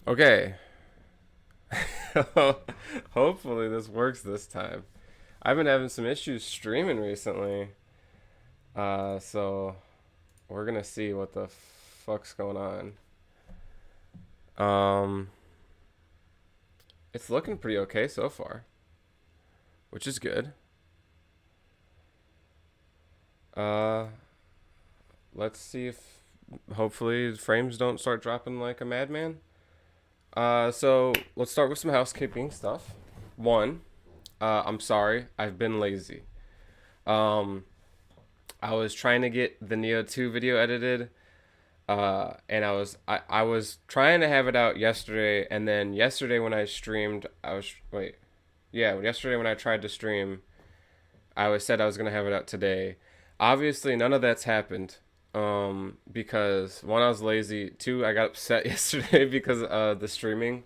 Okay. Hopefully this works this time. I've been having some issues streaming recently. So we're gonna see what the fuck's going on. Um, it's looking pretty okay so far, which is good. Uh, let's see if hopefully frames don't start dropping like a madman. So let's start with some housekeeping stuff. One, I'm sorry, I've been lazy. Um, I was trying to get the Neo 2 video edited, and I was trying to have it out yesterday, and then yesterday when I streamed, yesterday when I tried to stream, said I was gonna have it out today. Obviously, none of that's happened. Because one, I was lazy. Two, I got upset yesterday because the streaming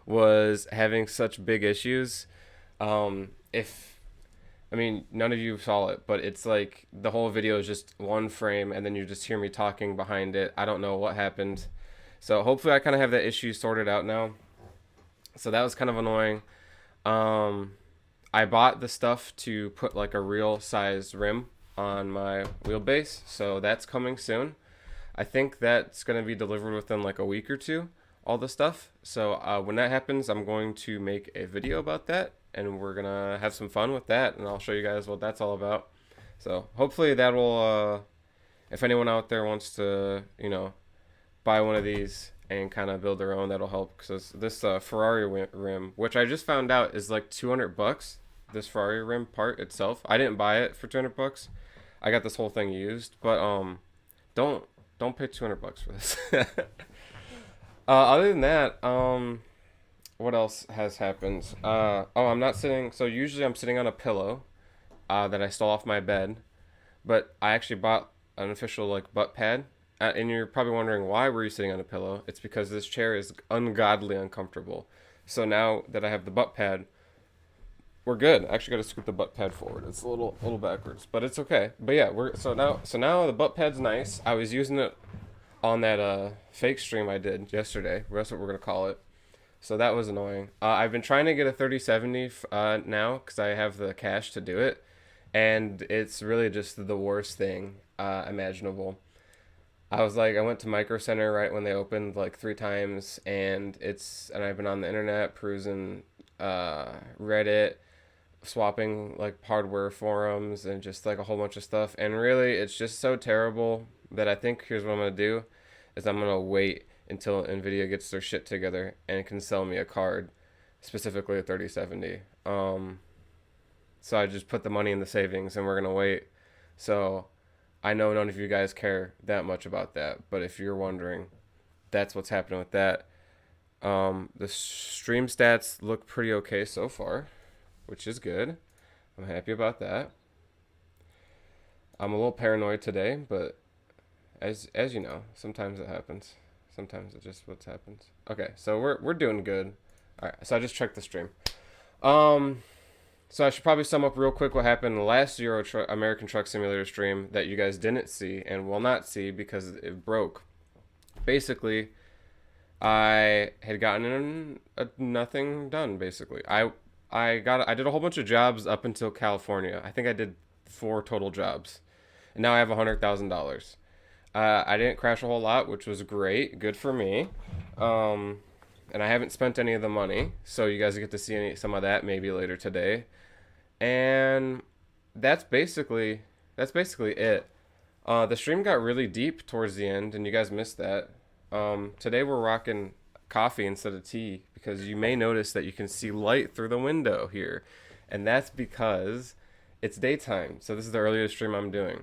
was having such big issues. If I mean, none of you saw it, but it's like the whole video is just one frame, and then you just hear me talking behind it. I don't know what happened. So hopefully, I kind of have that issue sorted out now. So that was kind of annoying. I bought the stuff to put like a real size rim on my wheelbase, so that's coming soon. I think that's going to be delivered within like a week or two, all the stuff. So when that happens, I'm going to make a video about that, and we're going to have some fun with that, and I'll show you guys what that's all about. So hopefully that will, if anyone out there wants to, buy one of these and kind of build their own, that'll help. Because this Ferrari rim, which I just found out is like $200, this Ferrari rim part itself. I didn't buy it for $200. I got this whole thing used, but don't pay $200 for this. Other than that, what else has happened? I'm not sitting. So usually I'm sitting on a pillow that I stole off my bed, but I actually bought an official like butt pad. And you're probably wondering, why were you sitting on a pillow? It's because this chair is ungodly uncomfortable. So now that I have the butt pad, we're good. I actually got to scoot the butt pad forward. It's a little backwards, but it's okay. But yeah, now the butt pad's nice. I was using it on that fake stream I did yesterday. That's what we're gonna call it. So that was annoying. I've been trying to get a 3070 now because I have the cash to do it, and it's really just the worst thing imaginable. I went to Micro Center right when they opened like 3 times, and I've been on the internet perusing Reddit, swapping like hardware forums, and just like a whole bunch of stuff. And really, it's just so terrible that I think here's what I'm gonna do: is I'm gonna wait until Nvidia gets their shit together and can sell me a card, specifically a 3070. So I just put the money in the savings, and we're gonna wait. So I know none of you guys care that much about that, but if you're wondering, that's what's happening with that. The stream stats look pretty okay so far, which is good. I'm happy about that. I'm a little paranoid today, but as you know, sometimes it happens. Sometimes it just what happens. Okay, so we're doing good. All right, so I just checked the stream. So I should probably sum up real quick what happened in the last American Truck Simulator stream that you guys didn't see and will not see because it broke. Basically, I had gotten nothing done. Basically, I did a whole bunch of jobs up until California. I think I did 4 total jobs, and now I have $100,000. I didn't crash a whole lot, which was great, good for me. And I haven't spent any of the money, so you guys get to see some of that maybe later today. And that's basically it. The stream got really deep towards the end, and you guys missed that. Today we're rocking coffee instead of tea because you may notice that you can see light through the window here, and that's because it's daytime. So this is the earliest stream I'm doing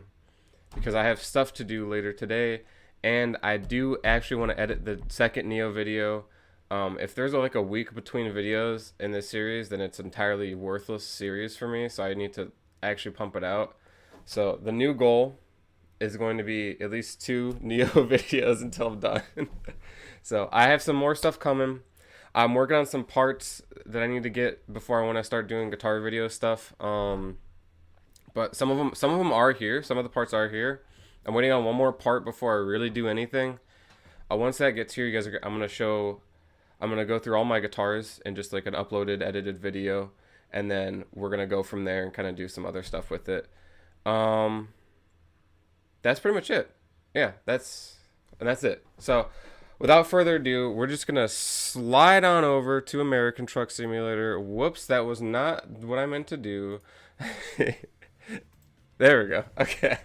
because I have stuff to do later today, and I do actually want to edit the second Neo video. If there's like a week between videos in this series, then it's entirely worthless series for me, so I need to actually pump it out. So the new goal is going to be at least 2 Neo videos until I'm done. So I have some more stuff coming. I'm working on some parts that I need to get before I want to start doing guitar video stuff. But some of them are here. Some of the parts are here. I'm waiting on one more part before I really do anything. Once that gets here, I'm gonna show I'm gonna go through all my guitars and just like an uploaded, edited video, and then we're gonna go from there and kind of do some other stuff with it. Um, that's pretty much it. Yeah, that's it. So, without further ado, we're just gonna slide on over to American Truck Simulator. Whoops, that was not what I meant to do. There we go. Okay.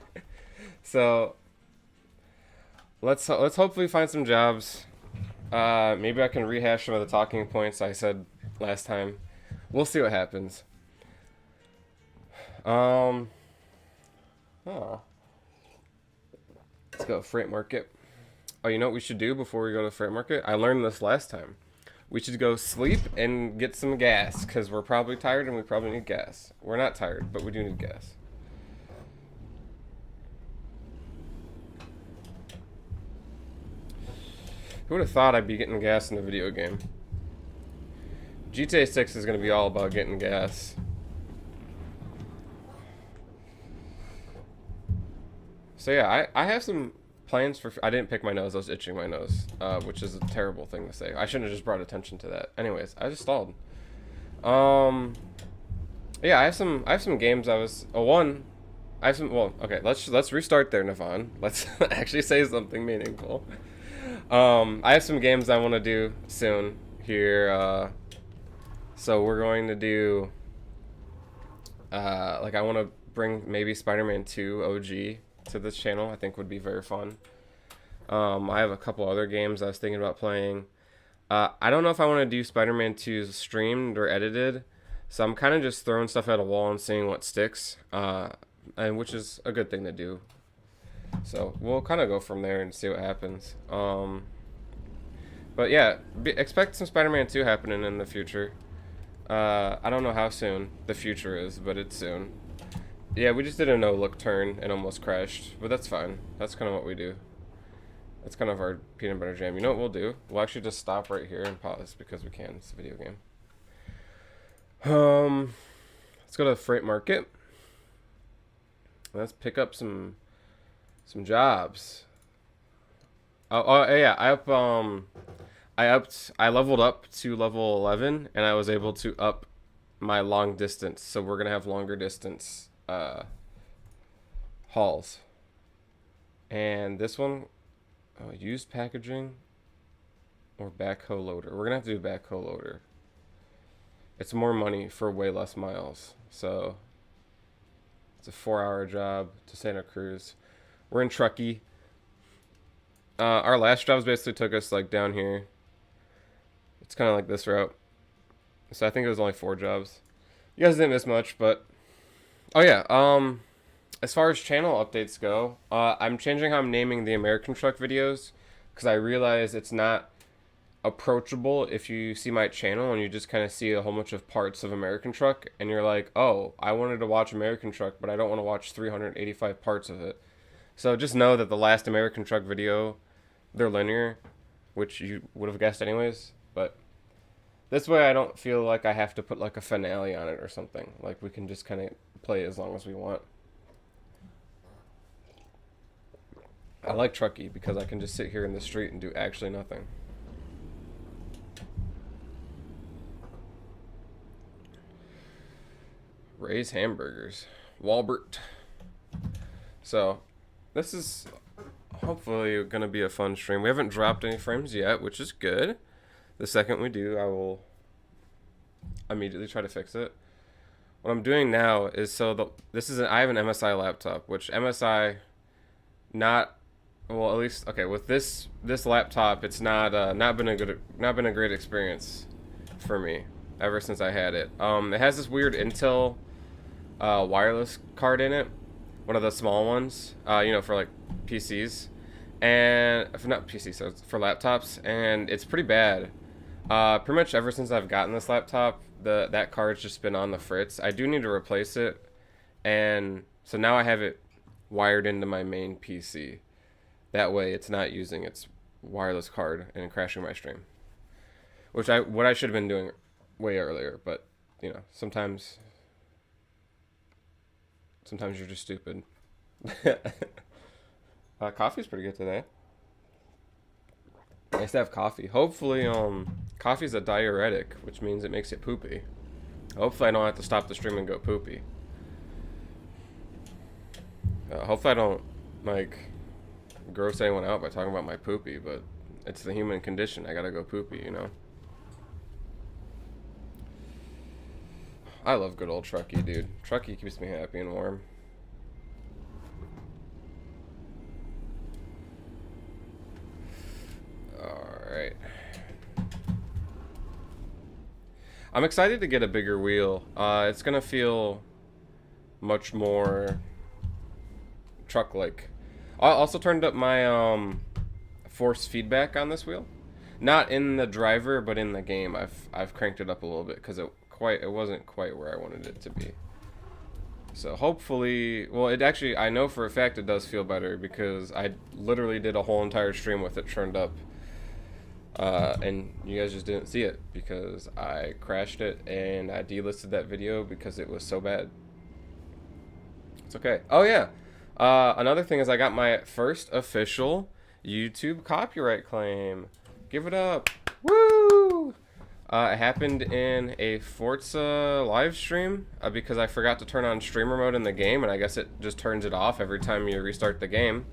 So let's hopefully find some jobs. Maybe I can rehash some of the talking points I said last time. We'll see what happens. Oh. Let's go freight market. Oh, you know what we should do before we go to freight market? I learned this last time. We should go sleep and get some gas, because we're probably tired and we probably need gas. We're not tired, but we do need gas. Who would have thought I'd be getting gas in a video game? GTA 6 is going to be all about getting gas. So yeah, I have some plans for... I didn't pick my nose, I was itching my nose, which is a terrible thing to say. I shouldn't have just brought attention to that. Anyways, I just stalled. Yeah, I have some games I was... well, okay, let's restart there, Nevan. Let's actually say something meaningful. I have some games I want to do soon here. So we're going to do... like, I want to bring maybe Spider-Man 2 OG to this channel. I think would be very fun. I have a couple other games I was thinking about playing. I don't know if I want to do Spider-Man 2 streamed or edited, so I'm kind of just throwing stuff at a wall and seeing what sticks, and which is a good thing to do. So we'll kind of go from there and see what happens. But yeah, expect some Spider-Man 2 happening in the future. I don't know how soon the future is, but it's soon. Yeah, we just did a no-look turn and almost crashed, but that's fine. That's kind of what we do. That's kind of our peanut butter jam. You know what we'll do? We'll actually just stop right here and pause because we can. It's a video game. Let's go to the freight market. Let's pick up some jobs. Oh yeah, I leveled up to level 11 and I was able to up my long distance. So we're gonna have longer distance hauls. And this one, used packaging or backhoe loader. We're gonna have to do backhoe loader. It's more money for way less miles. So it's a 4-hour job to Santa Cruz. We're in Truckee. Our last jobs basically took us like down here. It's kind of like this route. So I think it was only 4 jobs. You guys didn't miss much, but oh yeah. As far as channel updates go, I'm changing how I'm naming the American Truck videos because I realize it's not approachable if you see my channel and you just kind of see a whole bunch of parts of American Truck and you're like, oh, I wanted to watch American Truck, but I don't want to watch 385 parts of it. So just know that the last American Truck video, they're linear, which you would have guessed anyways, but this way I don't feel like I have to put like a finale on it or something. Like we can just kind of play it as long as we want. I like Truckee because I can just sit here in the street and do actually nothing. Ray's Hamburgers. Walbert. So, this is hopefully going to be a fun stream. We haven't dropped any frames yet, which is good. The second we do, I will immediately try to fix it. What I'm doing now is I have an MSI laptop, which MSI well, at least okay with this laptop, it's not been a great experience for me ever since I had it. It has this weird Intel wireless card in it, one of the small ones, for like PCs, and not PCs, so for laptops, and it's pretty bad. Pretty much ever since I've gotten this laptop, that card's just been on the fritz. I do need to replace it, and so now I have it wired into my main PC. That way it's not using its wireless card and crashing my stream. What I should have been doing way earlier, but sometimes you're just stupid. Coffee's pretty good today. Nice to have coffee. Hopefully, Coffee's a diuretic, which means it makes it poopy. Hopefully I don't have to stop the stream and go poopy. Hopefully I don't, like, gross anyone out by talking about my poopy, but it's the human condition. I gotta go poopy, you know? I love good old Truckee, dude. Truckee keeps me happy and warm. Alright. I'm excited to get a bigger wheel. It's gonna feel much more truck-like. I also turned up my force feedback on this wheel. Not in the driver, but in the game. I've cranked it up a little bit because it wasn't quite where I wanted it to be. So hopefully, well, it actually, I know for a fact it does feel better because I literally did a whole entire stream with it turned up. And you guys just didn't see it because I crashed it and I delisted that video because it was so bad. It's okay. Oh yeah. Another thing is I got my first official YouTube copyright claim. Give it up. Woo! It happened in a Forza live stream because I forgot to turn on streamer mode in the game, and I guess it just turns it off every time you restart the game.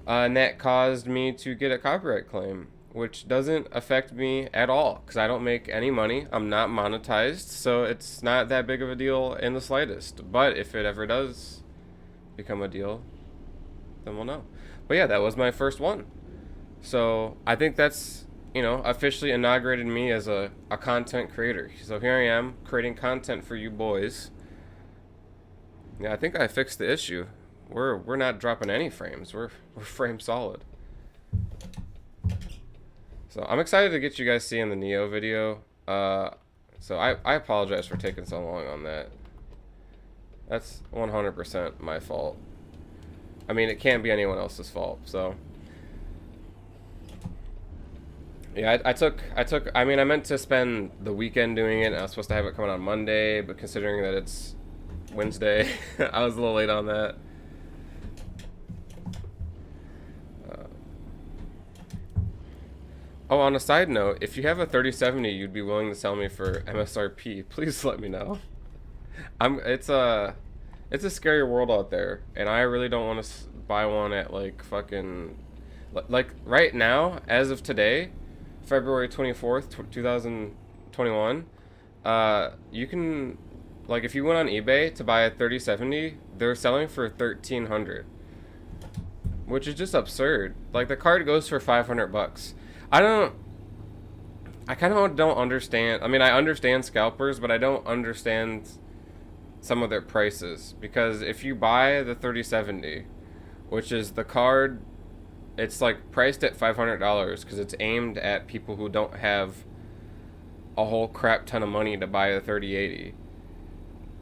And that caused me to get a copyright claim, which doesn't affect me at all because I don't make any money. I'm not monetized, so it's not that big of a deal in the slightest. But if it ever does become a deal, then we'll know. But yeah, that was my first one. So I think that's, you know, officially inaugurated me as a content creator. So here I am creating content for you boys. Yeah, I think I fixed the issue. We're not dropping any frames. We're frame solid. So I'm excited to get you guys seeing the Neo video. So I apologize for taking so long on that. That's 100% my fault. I mean, it can't be anyone else's fault, so. Yeah, I mean, I meant to spend the weekend doing it, and I was supposed to have it coming on Monday, but considering that it's Wednesday, I was a little late on that. Oh, on a side note, if you have a 3070 you'd be willing to sell me for MSRP, please let me know. It's a scary world out there, and I really don't want to buy one at like fucking, like right now, as of today, February 24th, 2021, you can, like, if you went on eBay to buy a 3070, they're selling for $1,300, which is just absurd. Like, the card goes for $500. I kind of don't understand. I mean, I understand scalpers, but I don't understand some of their prices, because if you buy the 3070, which is the card, it's like priced at $500 because it's aimed at people who don't have a whole crap ton of money to buy a 3080.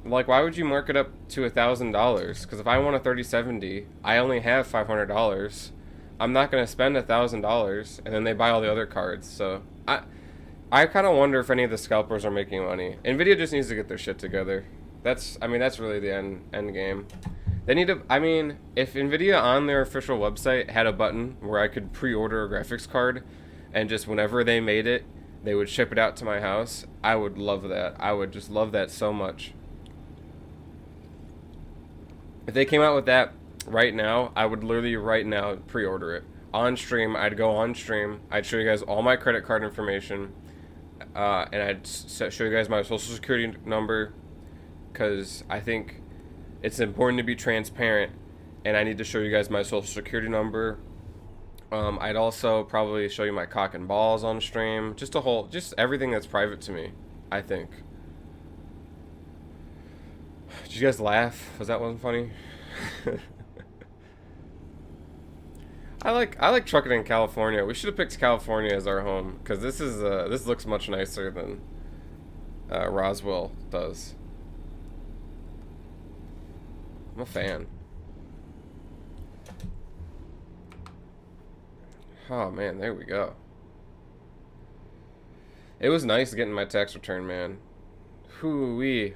Like, why would you mark it up to $1,000? Because if I want a 3070, I only have $500. I'm not going to spend $1,000, and then they buy all the other cards. So I kind of wonder if any of the scalpers are making money. Nvidia just needs to get their shit together. That's really the end game. They need to, I mean, if Nvidia on their official website had a button where I could pre-order a graphics card, and just whenever they made it, they would ship it out to my house, I would love that. I would just love that so much. If they came out with that right now, I would literally right now pre-order it. On stream, I'd go on stream, I'd show you guys all my credit card information, and I'd show you guys my social security number, because I think it's important to be transparent, and I need to show you guys my social security number. I'd also probably show you my cock and balls on stream, just everything that's private to me, I think. Did you guys laugh? Was that one funny? I like trucking in California. We should have picked California as our home, because this looks much nicer than Roswell does. I'm a fan. Oh man, there we go. It was nice getting my tax return, man. Hoo-wee.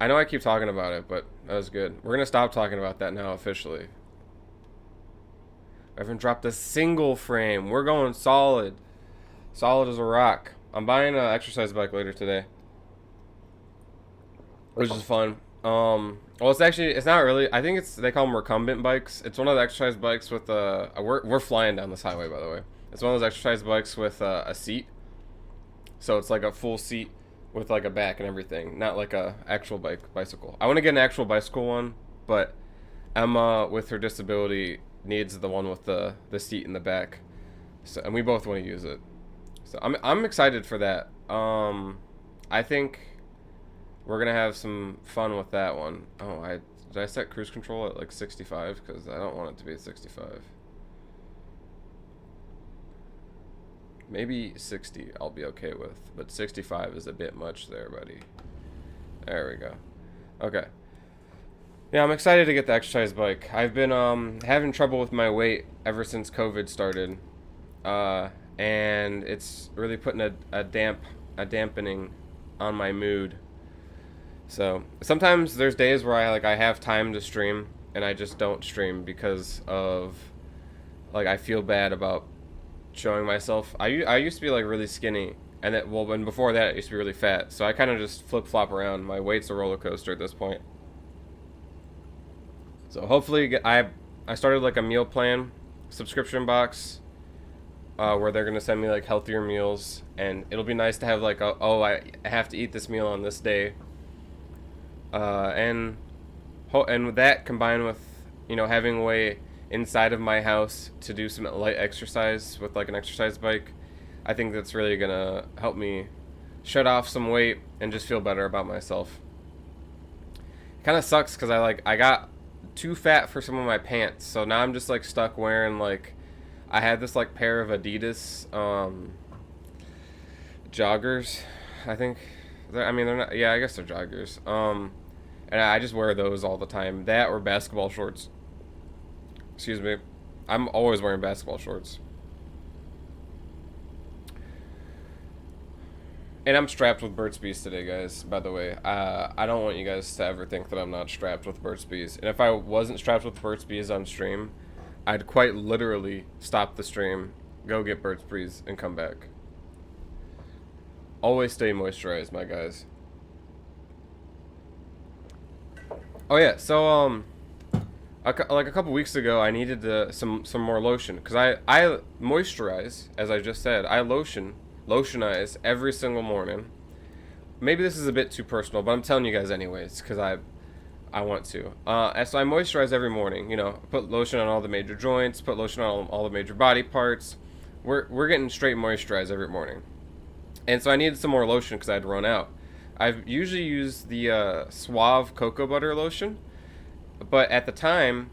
I know I keep talking about it, but that was good. We're gonna stop talking about that now officially. I haven't dropped a single frame. We're going solid. Solid as a rock. I'm buying an exercise bike later today, which is fun. Well, it's not really. I think they call them recumbent bikes. It's one of the exercise bikes with we're flying down this highway, by the way. It's one of those exercise bikes with a seat. So it's like a full seat with like a back and everything, not like a actual bicycle. I want to get an actual bicycle one, but Emma, with her disability, needs the one with the seat in the back. So, and we both want to use it. So I'm excited for that. I think we're gonna have some fun with that one. Oh, did I set cruise control at like 65? Because I don't want it to be at 65. Maybe 60 I'll be okay with, but 65 is a bit much there, buddy. There we go. Okay. Yeah, I'm excited to get the exercise bike. I've been having trouble with my weight ever since COVID started, and it's really putting a dampening on my mood. So sometimes there's days where I have time to stream and I just don't stream because of like I feel bad about showing myself. I used to be like really skinny, and and before that I used to be really fat. So I kind of just flip flop around. My weight's a roller coaster at this point. So hopefully I started like a meal plan subscription box where they're gonna send me like healthier meals, and it'll be nice to have like I have to eat this meal on this day. And with that combined with having a way inside of my house to do some light exercise with like an exercise bike, I think that's really gonna help me shed off some weight and just feel better about myself. It kind of sucks because I got too fat for some of my pants, so now I'm just like stuck wearing like I had this like pair of Adidas joggers, I think. They're not. Yeah, I guess they're joggers. And I just wear those all the time. That or basketball shorts. Excuse me. I'm always wearing basketball shorts. And I'm strapped with Burt's Bees today, guys, by the way. I don't want you guys to ever think that I'm not strapped with Burt's Bees. And if I wasn't strapped with Burt's Bees on stream, I'd quite literally stop the stream, go get Burt's Bees, and come back. Always stay moisturized, my guys. Oh yeah, so like a couple weeks ago, I needed some more lotion because I moisturize, as I just said. I lotionize every single morning. Maybe this is a bit too personal, but I'm telling you guys anyways because I want to. And so I moisturize every morning. Put lotion on all the major joints, put lotion on all the major body parts. We're getting straight moisturized every morning, and so I needed some more lotion because I'd run out. I've usually used the Suave cocoa butter lotion, but at the time,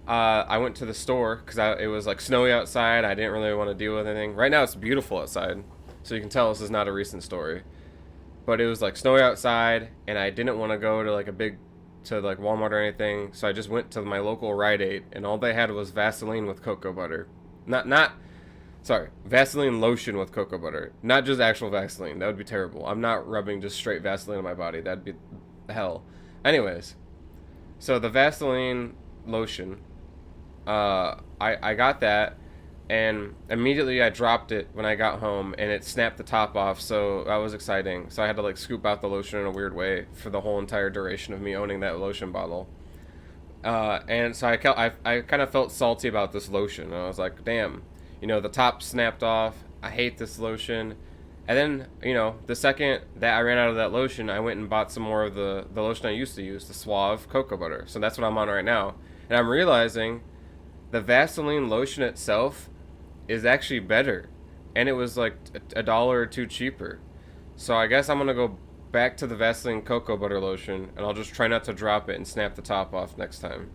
I went to the store because it was like snowy outside. I didn't really want to deal with anything. Right now it's beautiful outside, so you can tell this is not a recent story. But it was like snowy outside, and I didn't want to go to like Walmart or anything, so I just went to my local Rite Aid, and all they had was Vaseline with cocoa butter. Vaseline lotion with cocoa butter. Not just actual Vaseline. That would be terrible. I'm not rubbing just straight Vaseline on my body. That'd be hell. Anyways, so the Vaseline lotion, I got that, and immediately I dropped it when I got home, and it snapped the top off, so that was exciting. So I had to like scoop out the lotion in a weird way for the whole entire duration of me owning that lotion bottle. And so I kind of felt salty about this lotion. And I was like, damn. The top snapped off. I hate this lotion. And then, the second that I ran out of that lotion, I went and bought some more of the lotion I used to use, the Suave cocoa butter. So that's what I'm on right now. And I'm realizing the Vaseline lotion itself is actually better. And it was like $1 or $2 cheaper. So I guess I'm going to go back to the Vaseline cocoa butter lotion, and I'll just try not to drop it and snap the top off next time.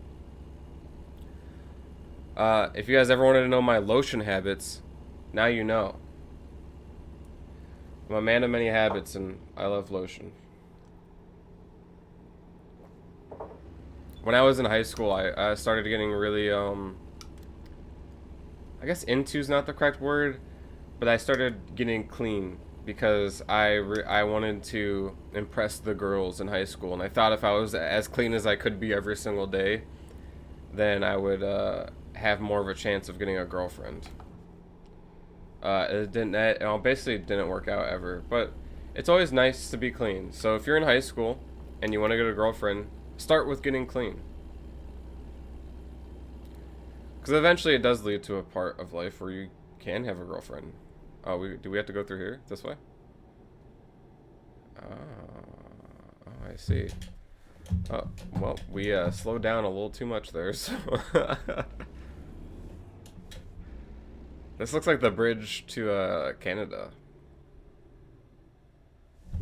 If you guys ever wanted to know my lotion habits, now you know. I'm a man of many habits, and I love lotion. When I was in high school, I started getting really, I guess into's not the correct word, but I started getting clean because I wanted to impress the girls in high school, and I thought if I was as clean as I could be every single day, then I would have more of a chance of getting a girlfriend. It basically didn't work out ever. But it's always nice to be clean. So if you're in high school and you want to get a girlfriend, start with getting clean. Because eventually it does lead to a part of life where you can have a girlfriend. Oh, do we have to go through here? This way? Oh, I see. Oh, well, we slowed down a little too much there, so... This looks like the bridge to Canada.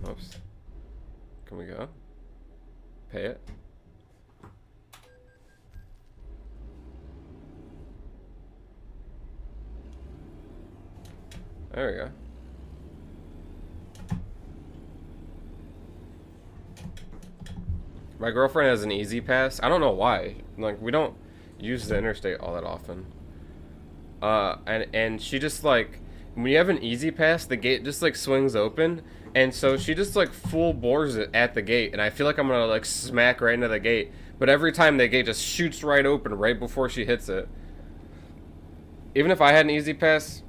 Oops. Can we go? Pay it? There we go. My girlfriend has an easy pass. I don't know why. Like, we don't use the interstate all that often. And she just, like, when you have an easy pass, the gate just, like, swings open. And so she just, like, full bores it at the gate. And I feel like I'm gonna, like, smack right into the gate. But every time the gate just shoots right open right before she hits it. Even if I had an easy pass,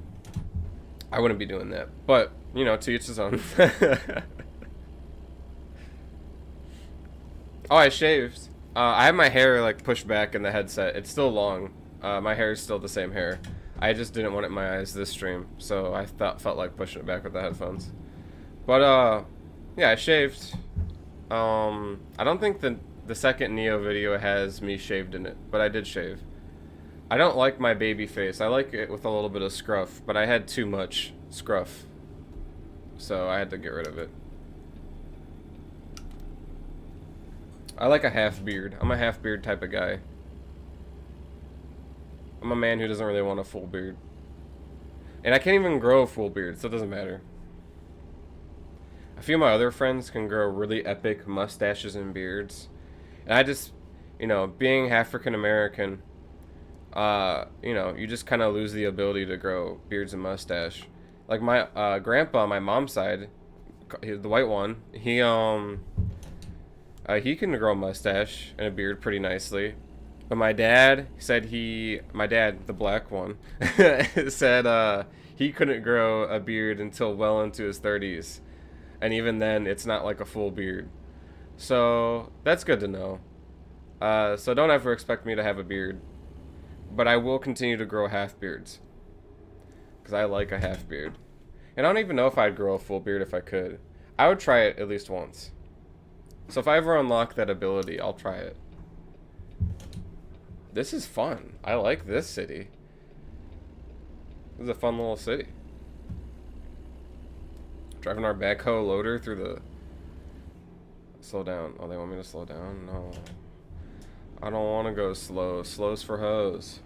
I wouldn't be doing that. But, you know, to each his own. Oh, I shaved. I have my hair, like, pushed back in the headset. It's still long. My hair is still the same hair. I just didn't want it in my eyes this stream, so I felt like pushing it back with the headphones. But, yeah, I shaved. I don't think the second Neo video has me shaved in it, but I did shave. I don't like my baby face. I like it with a little bit of scruff, but I had too much scruff, so I had to get rid of it. I like a half beard. I'm a half beard type of guy. I'm a man who doesn't really want a full beard. And I can't even grow a full beard, so it doesn't matter. A few of my other friends can grow really epic mustaches and beards. And I just, you know, being African American, you know, you just kind of lose the ability to grow beards and mustache. Like my grandpa on my mom's side, the white one, he can grow a mustache and a beard pretty nicely. But my dad said my dad, the black one, said he couldn't grow a beard until well into his 30s. And even then, it's not like a full beard. So, that's good to know. So don't ever expect me to have a beard. But I will continue to grow half beards. Because I like a half beard. And I don't even know if I'd grow a full beard if I could. I would try it at least once. So if I ever unlock that ability, I'll try it. This is fun. I like this city. This is a fun little city. Driving our backhoe loader through the... Slow down. Oh, they want me to slow down? No. I don't want to go slow. Slow's for hoes.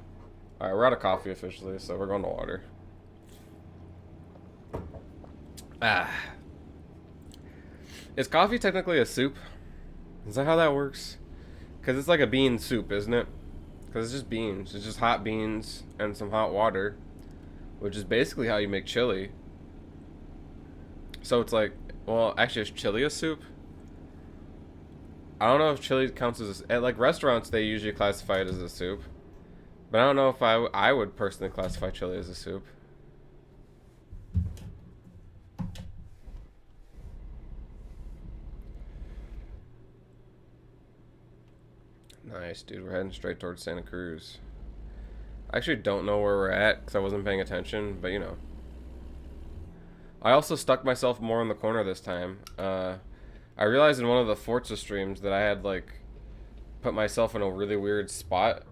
Alright, we're out of coffee officially, so we're going to water. Is coffee technically a soup? Is that how that works? Because it's like a bean soup, isn't it? Because it's just beans. It's just hot beans and some hot water. Which is basically how you make chili. So it's like... Well, actually, is chili a soup? I don't know if chili counts as... At like restaurants, they usually classify it as a soup. But I don't know if I would personally classify chili as a soup. Nice, dude. We're heading straight towards Santa Cruz. I actually don't know where we're at because I wasn't paying attention, but you know. I also stuck myself more in the corner this time. I realized in one of the Forza streams that I had, like, put myself in a really weird spot.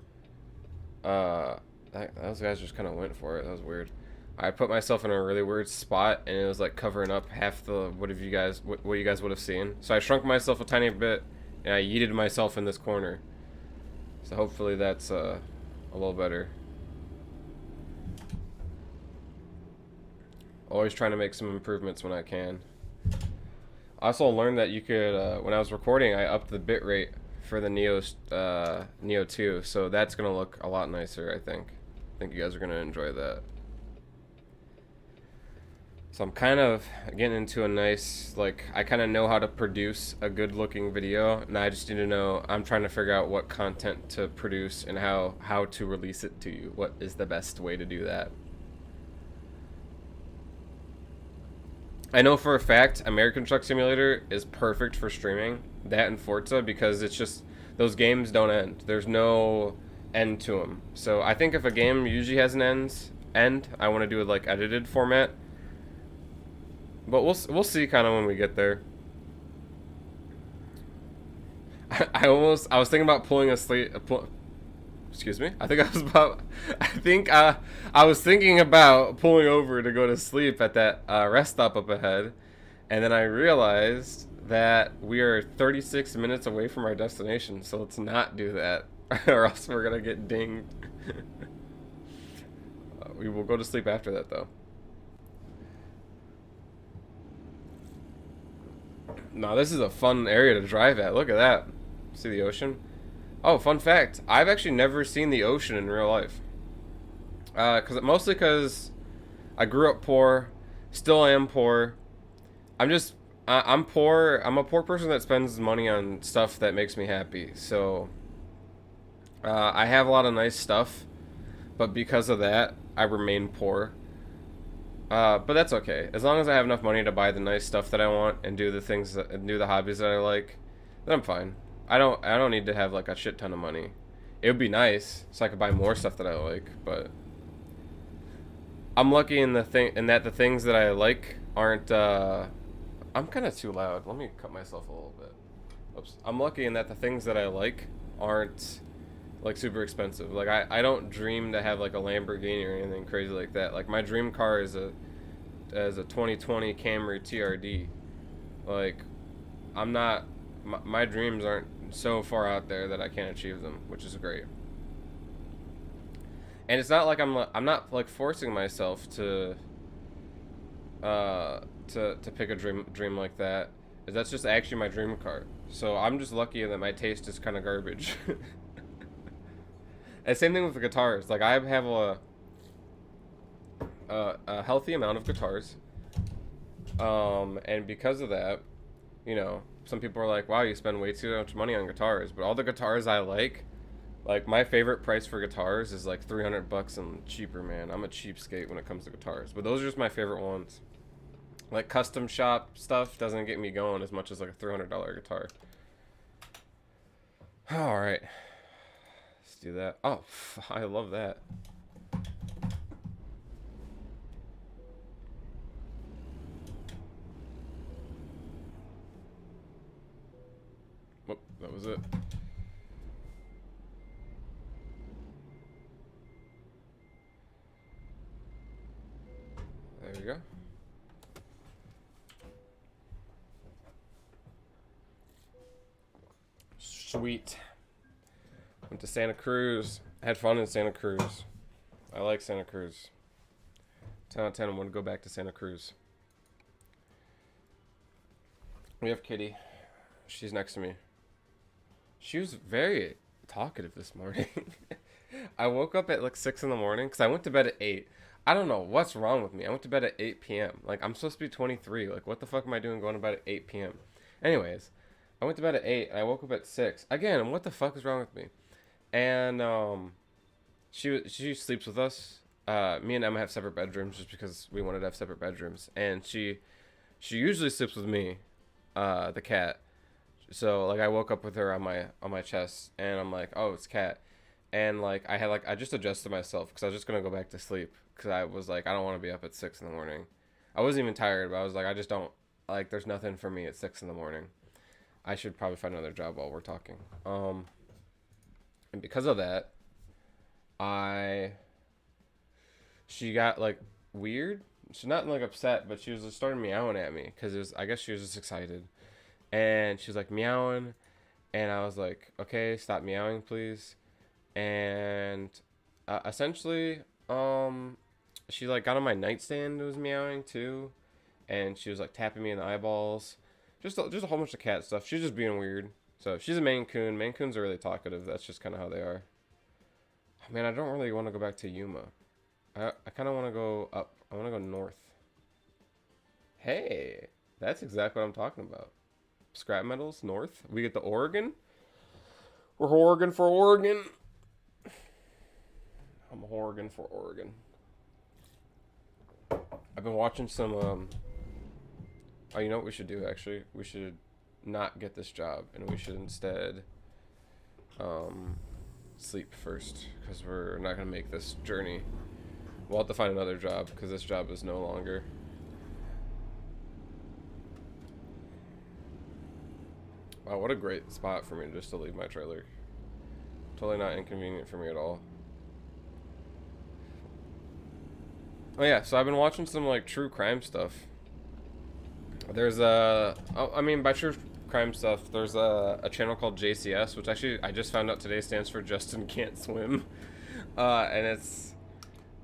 Those guys just kind of went for it. That was weird. I put myself in a really weird spot, and it was, like, covering up half the what you guys would have seen. So I shrunk myself a tiny bit, and I yeeted myself in this corner. So hopefully that's a little better. Always trying to make some improvements when I can. I also learned that you could, when I was recording, I upped the bitrate for the Neo 2, so that's going to look a lot nicer, I think. I think you guys are going to enjoy that. So I'm kind of getting into a nice, like, I kind of know how to produce a good looking video, and I just need to know, I'm trying to figure out what content to produce and how to release it to you. What is the best way to do that? I know for a fact American Truck Simulator is perfect for streaming. That and Forza, because it's just those games don't end. There's no end to them. So I think if a game usually has an end, I want to do it like edited format. But we'll see kind of when we get there. I was thinking about pulling a slate. Excuse me. I was thinking about pulling over to go to sleep at that rest stop up ahead, and then I realized that we are 36 minutes away from our destination. So let's not do that, or else we're gonna get dinged. We will go to sleep after that, though. No, this is a fun area to drive at. Look at that. See the ocean? Oh, fun fact. I've actually never seen the ocean in real life. Mostly because I grew up poor. Still am poor. I'm poor. I'm a poor person that spends money on stuff that makes me happy. So, I have a lot of nice stuff. But because of that, I remain poor. But that's okay. As long as I have enough money to buy the nice stuff that I want and do the hobbies that I like, then I'm fine. I don't need to have like a shit ton of money. It would be nice so I could buy more stuff that I like, but I'm lucky in that the things that I like aren't I'm kind of too loud. Let me cut myself a little bit. Oops. I'm lucky in that the things that I like aren't like super expensive. Like I don't dream to have like a Lamborghini or anything crazy like that. Like my dream car is a 2020 Camry TRD. Like I'm not my dreams aren't so far out there that I can't achieve them, which is great. And it's not like I'm not like forcing myself to pick a dream like that. That's just actually my dream car. So I'm just lucky that my taste is kind of garbage. And same thing with the guitars. Like I have a healthy amount of guitars, and because of that, you know, some people are like, "Wow, you spend way too much money on guitars." But all the guitars I like my favorite price for guitars is like $300 and cheaper. Man, I'm a cheapskate when it comes to guitars. But those are just my favorite ones. Like custom shop stuff doesn't get me going as much as like a $300 guitar. All right. Do that. Oh, I love that. Whoop, that was it. There we go. Sweet. Went to Santa Cruz. Had fun in Santa Cruz. I like Santa Cruz. 10 out of 10. I want to go back to Santa Cruz. We have Kitty. She's next to me. She was very talkative this morning. I woke up at like 6 in the morning because I went to bed at 8. I don't know what's wrong with me. I went to bed at 8 p.m. Like, I'm supposed to be 23. Like, what the fuck am I doing going to bed at 8 p.m.? Anyways, I went to bed at 8 and I woke up at 6. Again, what the fuck is wrong with me? And she sleeps with us. Me and Emma have separate bedrooms just because we wanted to have separate bedrooms. And she usually sleeps with me, the cat. So like I woke up with her on my chest, and I'm like, oh, it's cat. And like I just adjusted myself because I was just gonna go back to sleep because I was like, I don't want to be up at 6 in the morning. I wasn't even tired, but I was like, I just don't like. There's nothing for me at 6 in the morning. I should probably find another job while we're talking. And because of that, she got like weird. She's not like upset, but she was just starting meowing at me because I guess she was just excited, and she was like meowing, and I was like, okay, stop meowing, please. And essentially, she like got on my nightstand and was meowing too, and she was like tapping me in the eyeballs, just a whole bunch of cat stuff. She's just being weird. So she's a Maine Coon. Maine Coons are really talkative. That's just kind of how they are. Man, I don't really want to go back to Yuma. I kind of want to go up. I want to go north. Hey, that's exactly what I'm talking about. Scrap metals, north. We get the Oregon. We're Oregon for Oregon. I'm Oregon for Oregon. I've been watching some Oh, you know what we should do, actually? We should not get this job, and we should instead sleep first, because we're not going to make this journey. We'll have to find another job, because this job is no longer. Wow, what a great spot for me just to leave my trailer. Totally not inconvenient for me at all. Oh yeah, so I've been watching some like true crime stuff. There's I mean, by true crime stuff, there's a channel called JCS, which actually I just found out today stands for Justin Can't Swim. And it's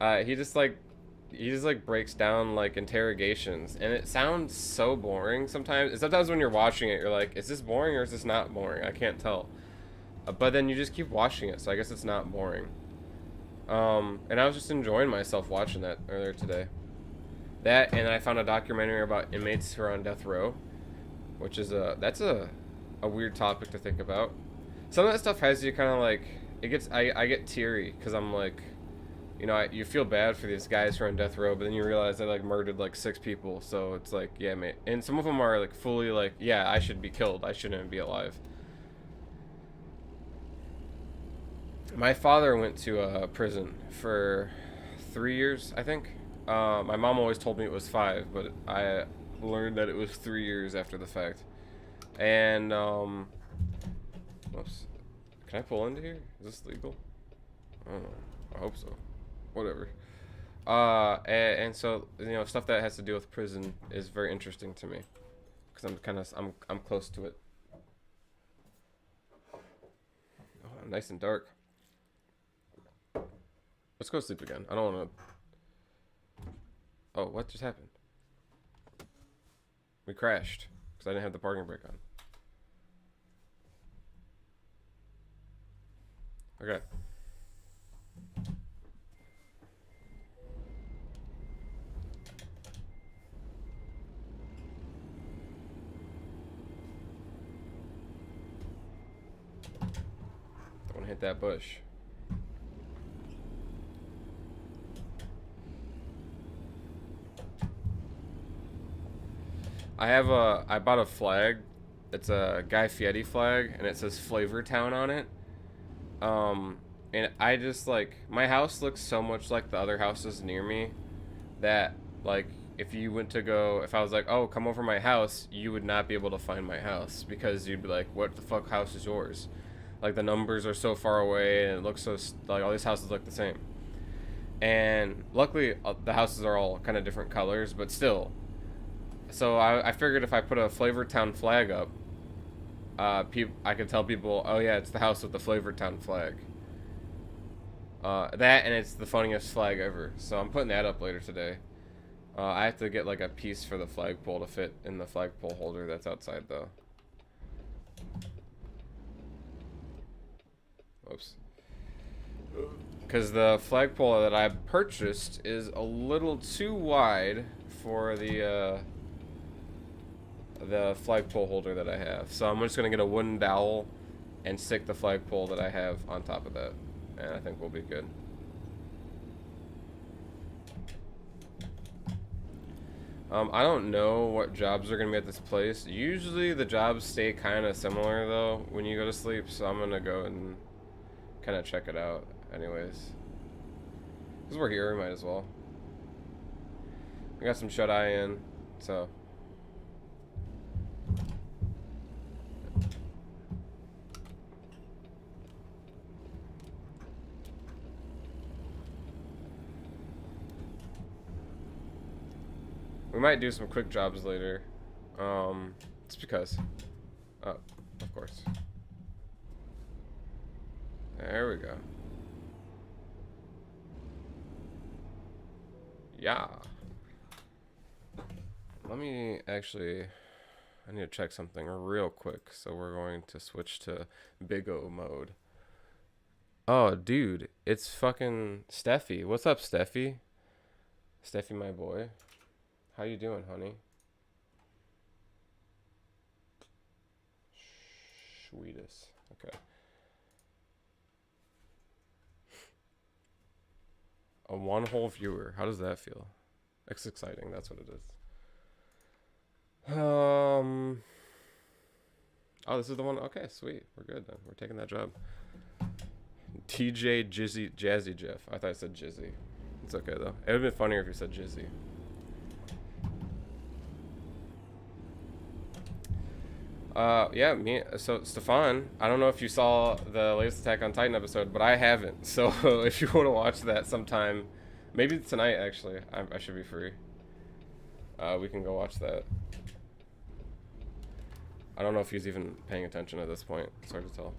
he just like breaks down like interrogations, and it sounds so boring sometimes. And sometimes when you're watching it, you're like, is this boring or is this not boring? I can't tell. But then you just keep watching it, so I guess it's not boring. And I was just enjoying myself watching that earlier today. That, and I found a documentary about inmates who are on death row, which is that's a weird topic to think about. Some of that stuff has you kind of like, I get teary because I'm like, you know, you feel bad for these guys who are on death row, but then you realize they like murdered like 6 people, so it's like, yeah, mate. And some of them are like fully like, yeah, I should be killed, I shouldn't be alive. My father went to prison for 3 years, I think. My mom always told me it was 5, but I learned that it was 3 years after the fact. And whoops, can I pull into here? Is this legal? I don't know. I hope so. Whatever. And so, you know, stuff that has to do with prison is very interesting to me because I'm close to it. Oh, nice and dark. Let's go sleep again. I don't want to. Oh, what just happened? We crashed because I didn't have the parking brake on. Okay. Don't want to hit that bush. I bought a flag. It's a Guy Fieri flag, and it says Flavor Town on it. And I just like, my house looks so much like the other houses near me that like if you went to go, if I was like, oh, come over my house, you would not be able to find my house because you'd be like, what the fuck house is yours? Like the numbers are so far away and it looks so like all these houses look the same. And luckily the houses are all kind of different colors, but still. So I figured if I put a Flavor Town flag up, I could tell people, oh yeah, it's the house with the Flavor Town flag. That, and it's the funniest flag ever. So I'm putting that up later today. I have to get like a piece for the flagpole to fit in the flagpole holder that's outside though. Whoops. Because the flagpole that I purchased is a little too wide for the flagpole holder that I have. So I'm just going to get a wooden dowel and stick the flagpole that I have on top of that. And I think we'll be good. I don't know what jobs are going to be at this place. Usually the jobs stay kind of similar though when you go to sleep. So I'm going to go and kind of check it out anyways. Because we're here, we might as well. We got some shut-eye in, so... We might do some quick jobs later. Just because. Oh, of course. There we go. Yeah. Let me actually... I need to check something real quick. So we're going to switch to Big O mode. Oh, dude. It's fucking Steffi. What's up, Steffi? Steffi, my boy. How you doing, honey? Sweetest. Okay. A one whole viewer. How does that feel? It's exciting. That's what it is. Oh, this is the one. Okay, sweet. We're good then. We're taking that job. TJ Jazzy Jeff. I thought I said Jizzy. It's okay though. It would have been funnier if you said Jizzy. Yeah, so Stefan, I don't know if you saw the latest Attack on Titan episode, but I haven't. So if you want to watch that sometime, maybe tonight actually, I should be free. We can go watch that. I don't know if he's even paying attention at this point. It's hard to tell.